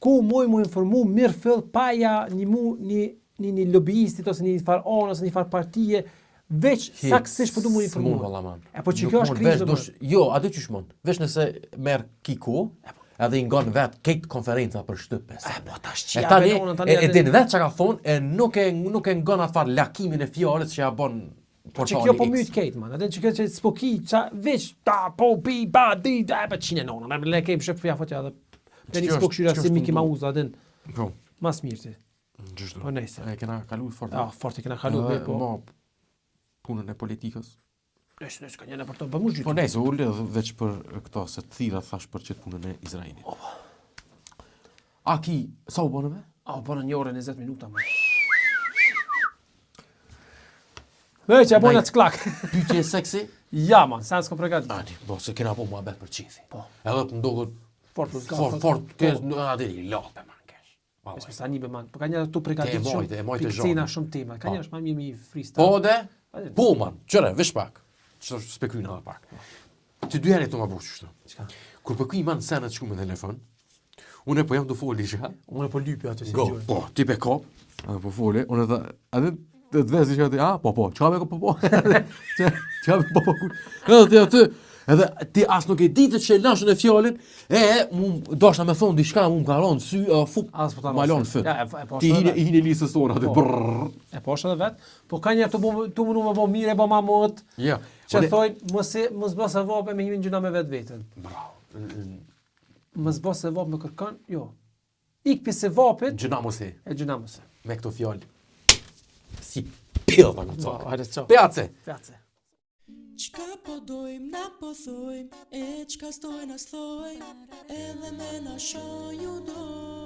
ku mu informu mirë fill paja një lobbyistit ose një far anë ose një far partije veç saksisht po du mu informu. E po që kjo është krizë. Jo, aty që shmon. Veç nëse merë kiko, edhe i ngon vetë këtë konferenca për shtypes. Po tash që e din vetë që ka thonë, e nuk e ngon atë far lakimin e fjalës që ja bon portali. Që kjo po myt ketë, man. Atë që kjo që s'po ki, qa veç, ta, po, pi, ba, di, da, pa qine nona. Me le kejmë shëpë fja fotja dhe për një s'po këshyra si Miki Mauza, adin. Mas mirë ti. Gjështu. Po nejse. E kena kalu fort. Fort e kena kalu, po. Ma punën e politikës. Nëse ka njëna për to, për mu gjithë. Po nejse, u lidh veç për këto, se të thira thash për qëtë punën e Izraelit. A ki, sa u bënë me? A u bënë 1 orë 20 minuta, man. Veç, e bënë atë klak. Pyqe e seksi? Ja, man, sa s'ko pregat. Ani, bo, se kena po muhabet për qithi. Po. Edhe të ndohët fort, adiri, lape, man, kesh. Besme sa njëbe, man, po ka njëra tu pregatit shumë, pikcina shumë tema, ka njëra është ma mirë mi freestyle. Po, dhe? Po, man, qëre, vish pak. Që është spekujnë edhe pak. Të dy herë të ma buqë qështu. Kur për kuj man senet shku me telefon, unë po jam të foli që, unë po lypi atë si gjojnë. Po, ti pe kop, po foli, unë edhe, edhe të dvezi që po, që me po, që me po, edhe aty, edhe ti as nuk e ditë që lashën e fjallin, dashna me thonë diçka, mu më karon sy, malon fët. Ti hine lisës tonë, aty, brrrr. E po është edhe vetë, po ka njerë të mënu me bo mire, bo ma mëtë, që thojnë, mës bë se vapë me himin gjuna me vetë vetën. Bravo. Mës bë se vapë me kërkan, jo. Ikpi se vapët, gjuna mëse. E gjuna mëse. Me këto fjallë. Si pjellë, në cokë. Pjace. Qka po dojmë, na po thojmë, e qka stojnë as thojmë, edhe me na shoh ju dojmë.